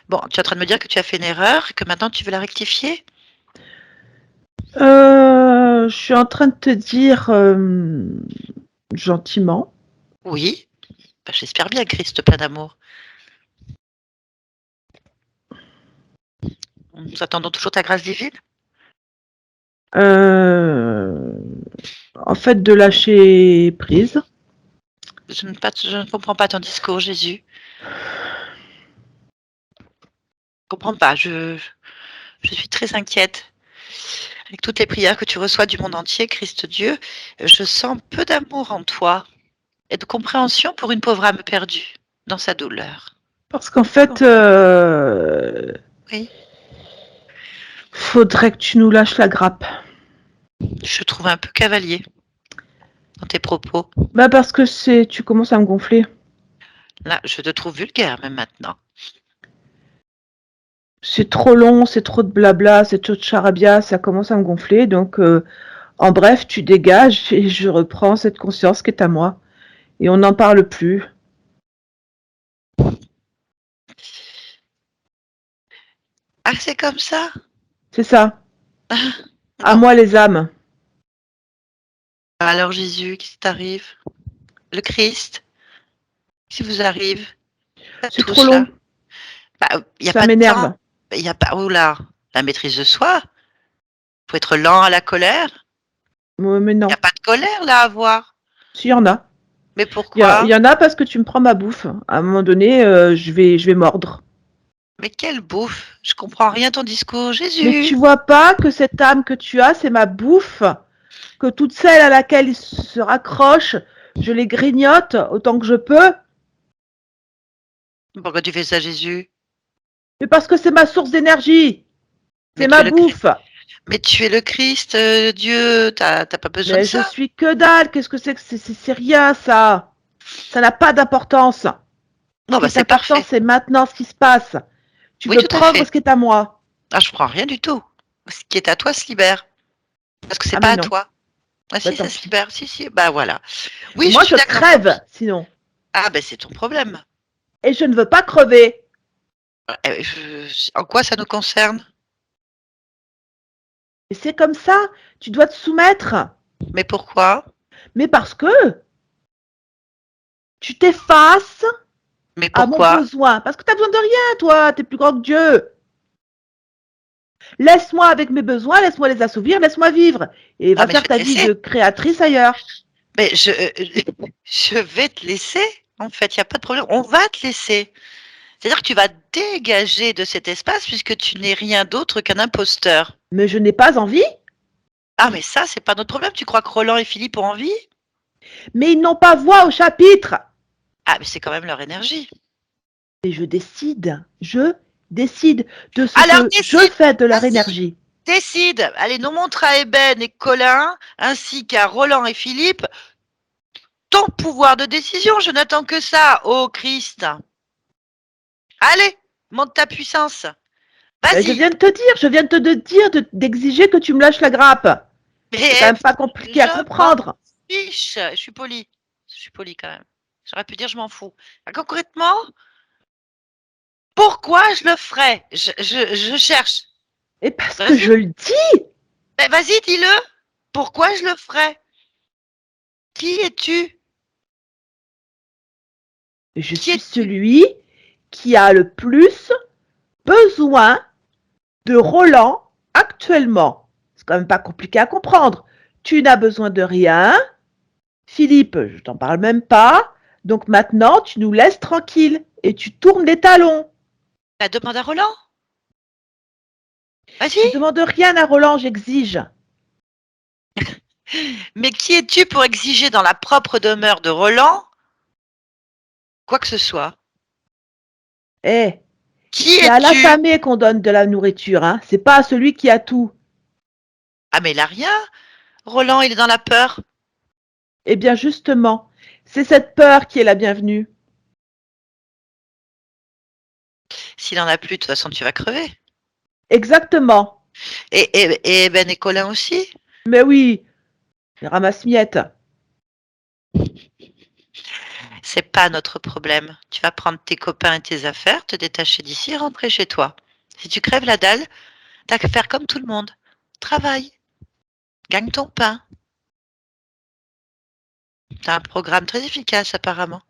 Bon, tu es en train de me dire que tu as fait une erreur et que maintenant tu veux la rectifier? Je suis en train de te dire gentiment. Oui. Ben, j'espère bien, Christ plein d'amour. Nous attendons toujours ta grâce divine? En fait, de lâcher prise. Je ne comprends pas ton discours, Jésus. Je ne comprends pas. Je suis très inquiète. Avec toutes les prières que tu reçois du monde entier, Christ Dieu, je sens peu d'amour en toi et de compréhension pour une pauvre âme perdue dans sa douleur. Parce qu'en fait, Oui, faudrait que tu nous lâches la grappe. je trouve un peu cavalier dans tes propos. Bah parce que tu commences à me gonfler. Là, je te trouve vulgaire même maintenant. C'est trop long, c'est trop de blabla, c'est trop de charabia, ça commence à me gonfler. Donc, en bref, tu dégages et je reprends cette conscience qui est à moi. Et on n'en parle plus. Ah, c'est comme ça? C'est ça. À Bon. moi les âmes. Alors Jésus, qu'est-ce qui t'arrive? Le Christ, qu'est-ce qui vous arrive à C'est trop tous long. là? Bah, il n'y a Ça pas de temps. m'énerve. Il n'y a pas. Oh là, la maîtrise de soi. Faut être lent à la colère. Mais Il n'y non. a pas de colère là à avoir. S'il y en a. Mais Il pourquoi? y en a parce que tu me prends ma bouffe. À un moment donné, je vais mordre. Mais quelle bouffe! Je comprends rien à ton discours, Mais tu Jésus. vois pas que cette âme que tu as, c'est ma bouffe, que toute celle à laquelle il se raccroche, je les grignote autant que je peux, Pourquoi tu fais ça, Jésus? mais parce que c'est ma source d'énergie, Mais c'est tu ma es le Christ. bouffe. Mais tu es le Christ, Dieu. T'as pas besoin de Mais je ça. suis que dalle, qu'est-ce que c'est que c'est rien ça. Ça n'a pas d'importance. Ce Non, qui bah est c'est important, parfait. c'est maintenant ce qui se passe. Tu Oui, veux tout à prendre fait. ce qui est à moi. Ah, je prends rien du tout. Ce qui est à toi se libère. Parce que c'est Ah pas mais à non, toi. Ah bah si, tant ça se pis. libère. Si, si. Bah voilà. Et Oui, je moi suis je d'accord. Tant crève pis. sinon. Ah, ben c'est ton problème. Et je ne veux pas crever. En quoi ça nous concerne? Et c'est comme ça, tu dois te soumettre. Mais pourquoi? Mais parce que tu t'effaces Mais à mon pourquoi? besoin. Parce que tu as besoin de rien, toi. Tu es plus grand que Dieu. Laisse-moi avec mes besoins, laisse-moi les assouvir, laisse-moi vivre. Et Ah, va mais je faire vais te ta vie laisser. de créatrice ailleurs. Mais je vais te laisser. En fait, il n'y a pas de problème. On va te laisser. C'est-à-dire que tu vas dégager de cet espace puisque tu n'es rien d'autre qu'un imposteur. Mais je n'ai pas envie. Ah, mais ça, c'est pas notre problème. Tu crois que Roland et Philippe ont envie? Mais ils n'ont pas voix au chapitre. Ah, mais c'est quand même leur énergie. Et je décide de ce Alors que je décide, fais de leur vas-y, énergie. décide. Allez, nous montre à Eben et Colin, ainsi qu'à Roland et Philippe, ton pouvoir de décision. Je n'attends que ça, ô Christ. Allez, monte ta puissance. Mais je Vas-y. viens de te dire, je viens de te dire d'exiger que tu me lâches la grappe. C'est quand Mais même pas compliqué à je m'en comprendre. fiche. Je suis polie. Je suis polie quand même. J'aurais pu dire je m'en fous. Concrètement, pourquoi je le ferais? Je cherche. Et parce que Vas-y. je le dis, Mais vas-y, dis-le. Pourquoi je le ferais? Qui es-tu? je Qui suis es-tu? celui qui a le plus besoin de Roland actuellement? C'est quand même pas compliqué à comprendre. Tu n'as besoin de rien. Philippe, je t'en parle même pas. Donc maintenant, tu nous laisses tranquilles et tu tournes les talons. Bah, demande à Roland. Je Vas-y. demande rien à Roland, j'exige. Mais qui es-tu pour exiger dans la propre demeure de Roland quoi que ce soit? Eh, Qui c'est à es-tu? l'affamé qu'on donne de la nourriture, hein. C'est pas à celui qui a tout. Ah, mais il a rien. Roland, il est dans la peur. Eh bien justement, c'est cette peur qui est la bienvenue. S'il en a plus, de toute façon, tu vas crever. Exactement. Et Ben et Colin aussi. Mais oui, les ramasse-miettes. C'est pas notre problème. Tu vas prendre tes copains et tes affaires, te détacher d'ici et rentrer chez toi. Si tu crèves la dalle, t'as qu'à faire comme tout le monde. Travaille, gagne ton pain. T'as un programme très efficace apparemment.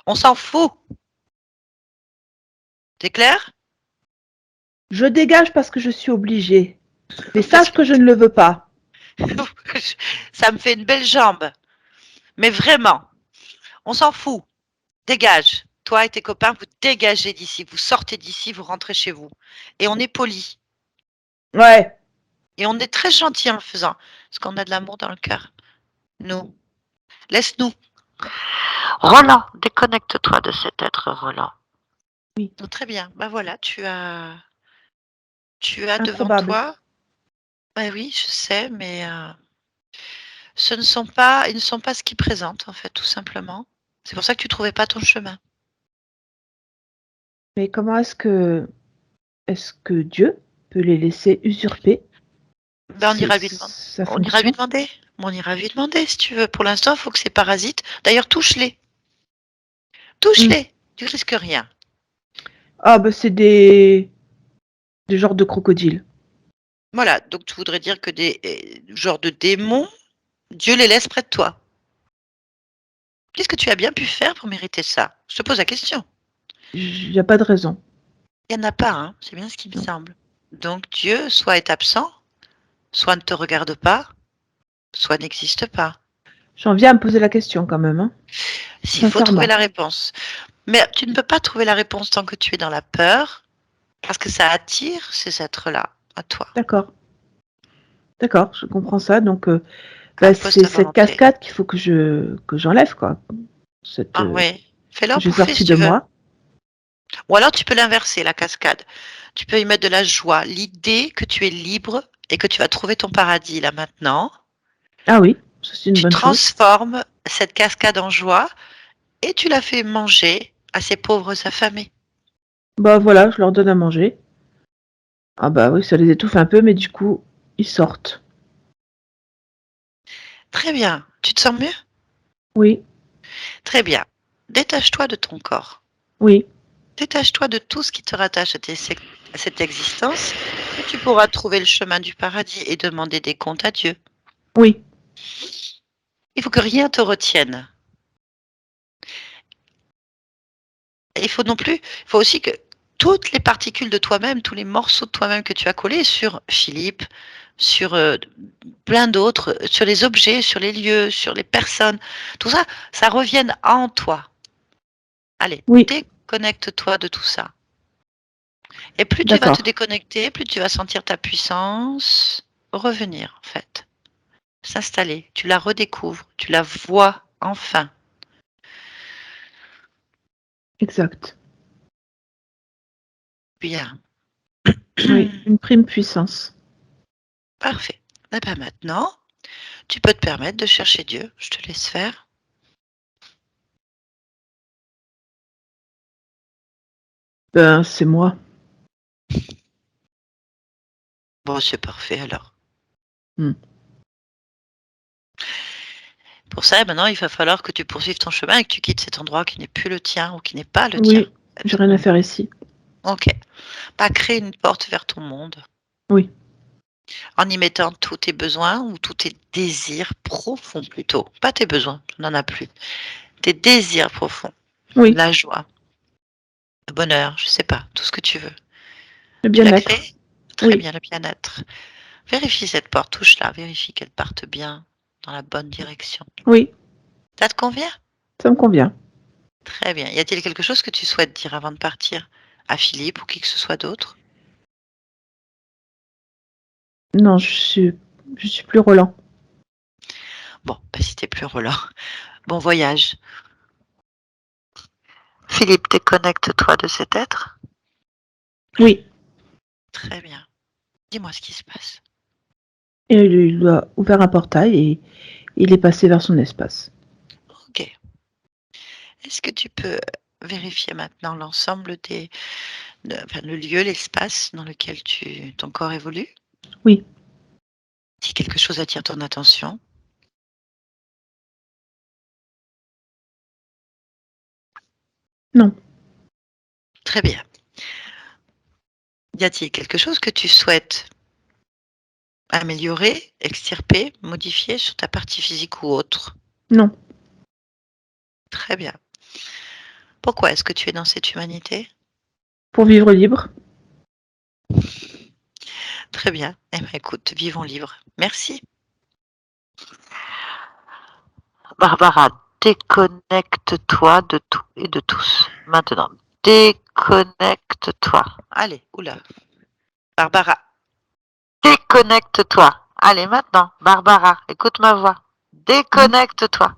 On s'en fout. C'est clair? Je dégage parce que je suis obligée. Mais Parce sache que je ne le veux pas. que ça me fait une belle jambe. Mais vraiment, on s'en fout. Dégage. Toi et tes copains, vous dégagez d'ici. Vous sortez d'ici, vous rentrez chez vous. Et on est poli. Ouais, Et on est très gentil en le faisant. Parce qu'on a de l'amour dans le cœur. Nous. Laisse-nous. Roland, déconnecte-toi de cet être Roland. oui, Oh, très bien. Ben voilà, tu as devant improbable. toi. Ben oui, je sais, mais ils ne sont pas ce qu'ils présentent en fait, tout simplement. C'est pour ça que tu trouvais pas ton chemin. Mais comment est-ce que Dieu peut les laisser usurper Ben on ira lui demander. sa On ira lui fonction? demander. On ira lui demander si tu veux. Pour l'instant, il faut que ces parasites. D'ailleurs, touche-les. Hmm. Touche-les. Tu risques rien. Ah bah c'est des genres de crocodiles. Voilà. Donc tu voudrais dire que des genres de démons, Dieu les laisse près de toi. Qu'est-ce que tu as bien pu faire pour mériter ça? Je te pose la question. Il n'y a pas de raison. Il n'y en a pas, hein, c'est bien ce qui me Non. semble. Donc Dieu soit est absent, soit ne te regarde pas, soit n'existe pas. J'en viens à me poser la question quand même, hein. S'il faut trouver Sincèrement. la réponse. Mais tu ne peux pas trouver la réponse tant que tu es dans la peur, parce que ça attire ces êtres-là à toi. D'accord. D'accord, je comprends ça. Donc bah, Impose c'est ta cette volonté. cascade qu'il faut que j'enlève, quoi. Cette, Ah oui, que fais-leur j'ai bouffer sortie si de tu veux. moi. Ou alors tu peux l'inverser, la cascade. Tu peux y mettre de la joie, l'idée que tu es libre et que tu vas trouver ton paradis là maintenant. Ah oui, ça c'est une Tu bonne chose. transformes cette cascade en joie et tu la fais manger à ces pauvres affamés. Bah voilà, je leur donne à manger. Ah bah oui, ça les étouffe un peu, mais du coup, ils sortent. Très bien. Tu te sens mieux? Oui, Très bien. Détache-toi de ton corps. oui, Détache-toi de tout ce qui te rattache à cette existence et tu pourras trouver le chemin du paradis et demander des comptes à Dieu. oui. Il faut que rien te retienne. Et il faut aussi que toutes les particules de toi-même, tous les morceaux de toi-même que tu as collés sur Philippe, sur plein d'autres, sur les objets, sur les lieux, sur les personnes, tout ça, ça revienne en toi. Allez, Oui, déconnecte-toi de tout ça. Et plus tu vas te d'accord. déconnecter, plus tu vas sentir ta puissance revenir, en fait, s'installer. Tu la redécouvres, tu la vois enfin. Exact. Bien. Oui, une prime puissance. Parfait. Et ben maintenant, tu peux te permettre de chercher Dieu. Je te laisse faire. Ben, c'est moi. Bon, c'est parfait alors. Hmm. Pour ça, maintenant, il va falloir que tu poursuives ton chemin et que tu quittes cet endroit qui n'est plus le tien ou qui n'est pas le tien. Oui, j'ai rien à faire ici. Ok. Pas créer une porte vers ton monde Oui, en y mettant tous tes besoins ou tous tes désirs profonds plutôt. Pas tes besoins, tu n'en as plus. Tes désirs profonds. Oui, la joie, le bonheur, je sais pas, tout ce que tu veux. le Tu l'as bien-être. créé? Très Oui, bien, le bien-être. Vérifie cette porte, touche-la, vérifie qu'elle parte bien dans la bonne direction. oui, Ça te convient? ça me convient. Très bien. Y a-t-il quelque chose que tu souhaites dire avant de partir à Philippe ou qui que ce soit d'autre? Non, je suis plus Roland. Bon, bah, si t'es plus Roland, bon voyage. Philippe, déconnecte-toi de cet être. Oui, Très bien. Dis-moi ce qui se passe. et il a ouvert un portail et il est passé vers son espace. Ok. Est-ce que tu peux vérifier maintenant l'ensemble enfin, le lieu, l'espace dans lequel ton corps évolue? Oui, Si quelque chose attire ton attention, non, très bien. Y a-t-il quelque chose que tu souhaites améliorer, extirper, modifier sur ta partie physique ou autre? non, Très bien. Pourquoi est-ce que tu es dans cette humanité? pour vivre libre. Très bien. Eh bien, écoute, vivons libres. Merci. Barbara, déconnecte-toi de tout et de tous. Maintenant, déconnecte-toi. Allez, oula. Barbara, déconnecte-toi. Allez, maintenant, Barbara, écoute ma voix. Déconnecte-toi.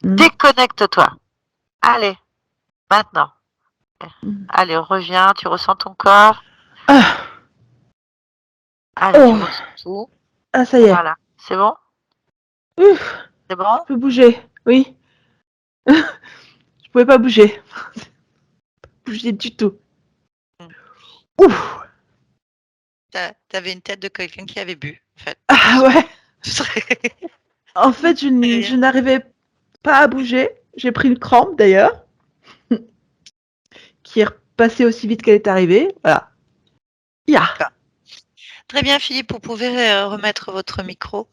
Mm. Déconnecte-toi. Allez, maintenant. Mm. Allez, reviens, tu ressens ton corps. Ah, Allez, tu oh, ressens tout. ah, ça y est. Voilà. C'est bon? Ouf, C'est bon? je peux bouger. Oui, je pouvais pas bouger. Bouger du tout. Ouf. T'avais une tête de quelqu'un qui avait bu, en fait. Ah ouais. En fait, Rien. je n'arrivais pas à bouger. J'ai pris une crampe d'ailleurs, qui est repassée aussi vite qu'elle est arrivée. Voilà. Ya. D'accord. Très bien, Philippe, vous pouvez remettre votre micro.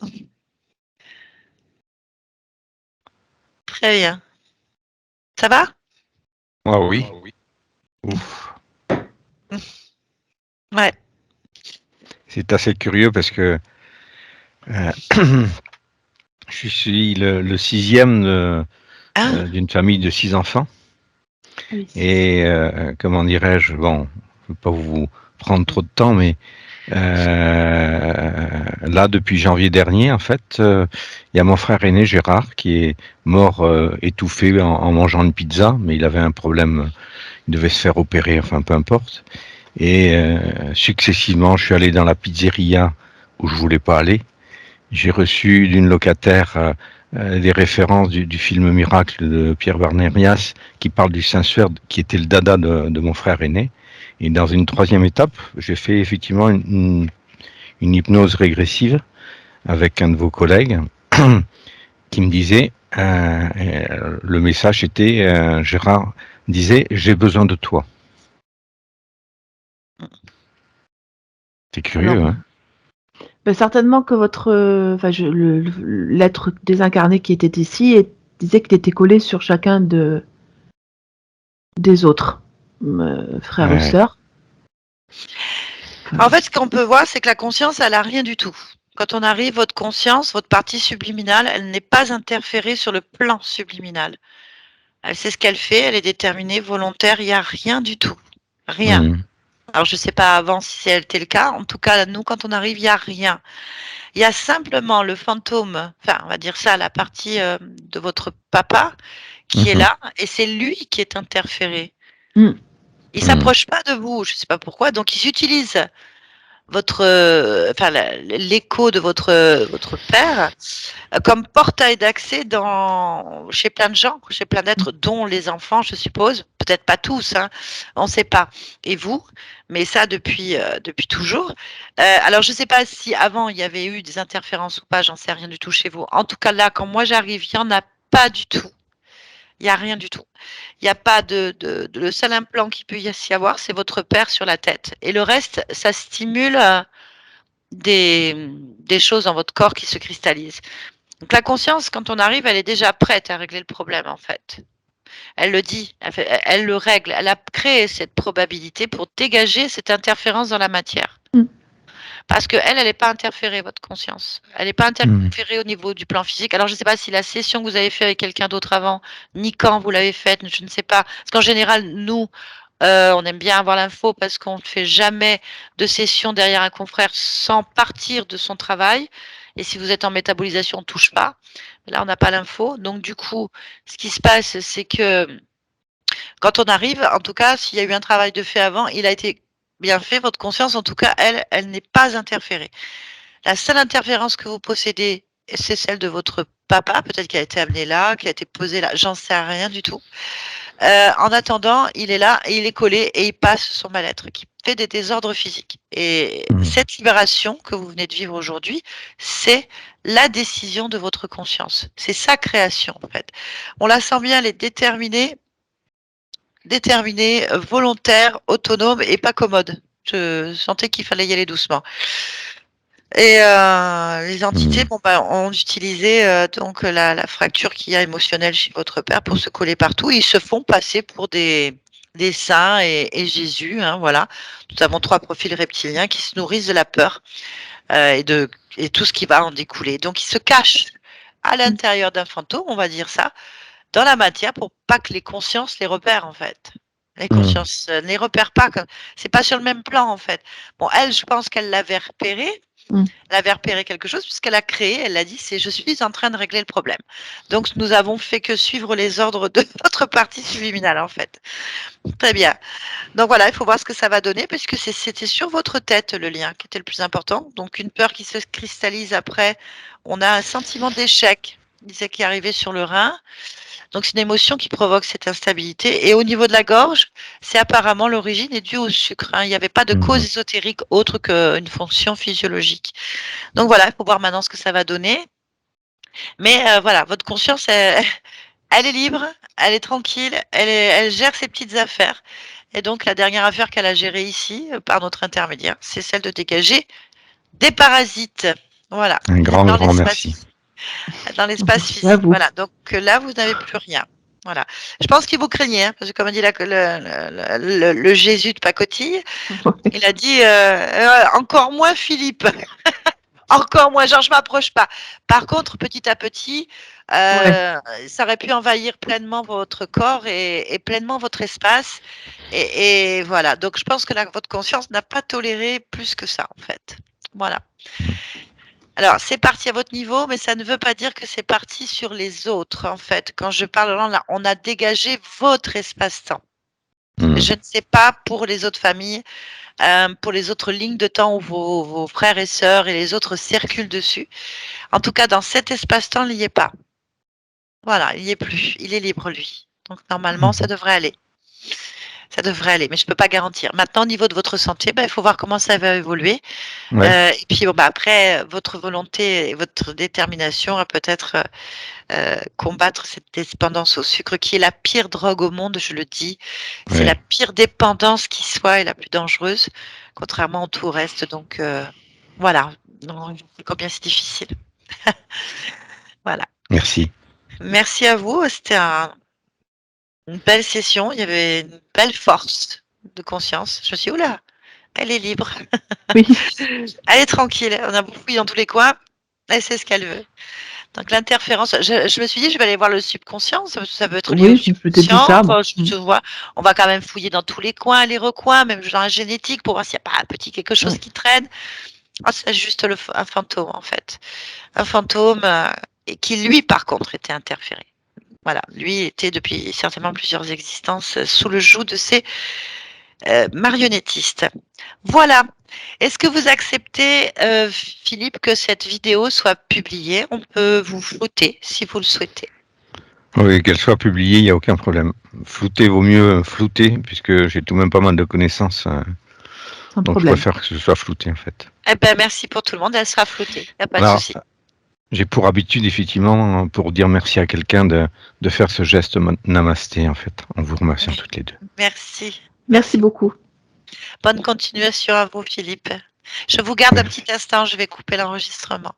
Très bien. Ça va? Ah oui. Ouf. Ouais. C'est assez curieux parce que euh, je suis le sixième Ah, d'une famille de 6 enfants. Oui. Et comment dirais-je, bon, je ne veux pas vous prendre trop de temps, mais là, depuis janvier dernier, en fait, il y a mon frère aîné Gérard qui est mort étouffé en mangeant une pizza, mais il avait un problème, il devait se faire opérer, enfin peu importe. Et successivement, je suis allé dans la pizzeria où je voulais pas aller. J'ai reçu d'une locataire des références du film Miracle de Pierre Barnérias qui parle du Saint-Suaire, qui était le dada de mon frère aîné. Et dans une troisième étape, j'ai fait effectivement une hypnose régressive avec un de vos collègues qui me disait, le message était, Gérard disait, j'ai besoin de toi. C'est Alors, curieux, hein? ben, certainement que l'être désincarné qui était ici disait qu'il était collé sur chacun des autres frères ou Ouais. sœurs. en fait, ce qu'on peut voir, c'est que la conscience, elle a rien du tout. Quand on arrive, votre conscience, votre partie subliminale, elle n'est pas interférée sur le plan subliminal. Elle sait ce qu'elle fait, elle est déterminée, volontaire, il y a rien du tout. Rien. Mmh. Alors je sais pas avant si c'était le cas. En tout cas, nous, quand on arrive, il y a rien. Il y a simplement le fantôme, enfin, on va dire ça, la partie, de votre papa qui est Mmh. là et c'est lui qui est interféré. Mm. Il Mmh. s'approche pas de vous, je sais pas pourquoi, donc ils utilisent votre, enfin l'écho de votre père, comme portail d'accès chez plein de gens, chez plein d'êtres, dont les enfants, je suppose. Peut-être pas tous, hein, on ne sait pas. Et vous, mais ça depuis toujours. Alors je ne sais pas si avant il y avait eu des interférences ou pas, j'en sais rien du tout chez vous. En tout cas là, quand moi j'arrive, il y en a pas du tout. Il y a rien du tout. Il y a pas le seul implant qu'il peut s'y avoir, c'est votre père sur la tête. Et le reste, ça stimule des choses dans votre corps qui se cristallisent. Donc la conscience, quand on arrive, elle est déjà prête à régler le problème en fait. Elle le dit, elle le règle. Elle a créé cette probabilité pour dégager cette interférence dans la matière. Mm. Parce qu'elle n'est pas interférée, votre conscience. Elle n'est pas interférée au niveau du plan physique. Alors, je ne sais pas si la session que vous avez faite avec quelqu'un d'autre avant, ni quand vous l'avez faite, je ne sais pas. Parce qu'en général, nous, on aime bien avoir l'info parce qu'on ne fait jamais de session derrière un confrère sans partir de son travail. Et si vous êtes en métabolisation, on ne touche pas. Là, on n'a pas l'info. Donc, du coup, ce qui se passe, c'est que quand on arrive, en tout cas, s'il y a eu un travail de fait avant, il a été bien fait. Votre conscience, en tout cas, elle n'est pas interférée. La seule interférence que vous possédez, c'est celle de votre papa, peut-être qu'il a été amené là, qu'il a été posé là, j'en sais rien du tout. En attendant, il est là et il est collé et il passe son mal-être qui fait des désordres physiques. Et cette libération que vous venez de vivre aujourd'hui, c'est la décision de votre conscience. C'est sa création, en fait. On la sent bien, elle est déterminée, volontaire, autonome et pas commode. Je sentais qu'il fallait y aller doucement. Et les entités ont utilisé donc la fracture qu'il y a émotionnelle chez votre père pour se coller partout. Ils se font passer pour des saints et Jésus, hein, voilà. Nous avons 3 profils reptiliens qui se nourrissent de la peur et tout ce qui va en découler. Donc ils se cachent à l'intérieur d'un fantôme, on va dire ça, dans la matière pour pas que les consciences les repèrent en fait. Les consciences ne les repèrent pas. C'est pas sur le même plan en fait. Bon, elle, je pense qu'elle l'avait repéré. Elle avait repéré quelque chose puisqu'elle a créé, elle l'a dit, c'est je suis en train de régler le problème. Donc nous avons fait que suivre les ordres de votre partie subliminale en fait. Très bien. Donc voilà, il faut voir ce que ça va donner puisque c'était sur votre tête le lien qui était le plus important. Donc une peur qui se cristallise après, on a un sentiment d'échec, disait qui est arrivé sur le rein. Donc c'est une émotion qui provoque cette instabilité. Et au niveau de la gorge, c'est apparemment l'origine est due au sucre, hein. Il n'y avait pas de cause ésotérique autre qu'une fonction physiologique. Donc voilà, il faut voir maintenant ce que ça va donner. Mais voilà, votre conscience, elle est libre, elle est tranquille, elle gère ses petites affaires. Et donc la dernière affaire qu'elle a gérée ici, par notre intermédiaire, c'est celle de dégager des parasites. Voilà. Un grand merci. Dans l'espace physique. Voilà. Donc là, vous n'avez plus rien. Voilà. Je pense qu'il vous craignait, hein, parce que comme a dit le Jésus de pacotille, il a dit encore moins Philippe. Encore moins, genre je m'approche pas. Par contre, petit à petit, ça aurait pu envahir pleinement votre corps et pleinement votre espace. Et voilà. Donc je pense que votre conscience n'a pas toléré plus que ça, en fait. Voilà. Alors, c'est parti à votre niveau, mais ça ne veut pas dire que c'est parti sur les autres, en fait. Quand je parle là, on a dégagé votre espace-temps. Je ne sais pas pour les autres familles, pour les autres lignes de temps où vos frères et sœurs et les autres circulent dessus. En tout cas, dans cet espace-temps, il n'y est pas. Voilà, il n'y est plus. Il est libre, lui. Donc, normalement, ça devrait aller. Ça devrait aller, mais je ne peux pas garantir. Maintenant, au niveau de votre santé, il faut voir comment ça va évoluer. Et puis, après, votre volonté et votre détermination à peut-être combattre cette dépendance au sucre, qui est la pire drogue au monde, je le dis. C'est la pire dépendance qui soit et la plus dangereuse, contrairement à tout le reste. Donc, voilà. Combien c'est difficile. Voilà. Merci. Merci à vous. C'était une belle session. Il y avait une belle force de conscience. Je me suis dit, oula, elle est libre. Oui. Elle est tranquille. On a beaucoup dans tous les coins. Elle sait ce qu'elle veut. Donc l'interférence, je me suis dit, je vais aller voir le subconscient. Ça peut être lié au subconscient. On va quand même fouiller dans tous les coins, les recoins, même dans la génétique, pour voir s'il n'y a pas un petit quelque chose qui traîne. C'est juste un fantôme, en fait. Un fantôme et qui, lui, par contre, était interféré. Voilà, lui était depuis certainement plusieurs existences sous le joug de ces marionnettistes. Voilà. Est-ce que vous acceptez, Philippe, que cette vidéo soit publiée? On peut vous flouter si vous le souhaitez. Oui, qu'elle soit publiée, il n'y a aucun problème. Flouter vaut mieux flouter, puisque j'ai tout de même pas mal de connaissances. Donc je préfère que ce soit flouté, en fait. Eh ben, merci pour tout le monde, elle sera floutée. Il n'y a pas de souci. J'ai pour habitude, effectivement, pour dire merci à quelqu'un, de faire ce geste namasté, en fait, en vous remerciant toutes les deux. Merci. Merci beaucoup. Bonne continuation à vous, Philippe. Je vous garde un petit instant, je vais couper l'enregistrement.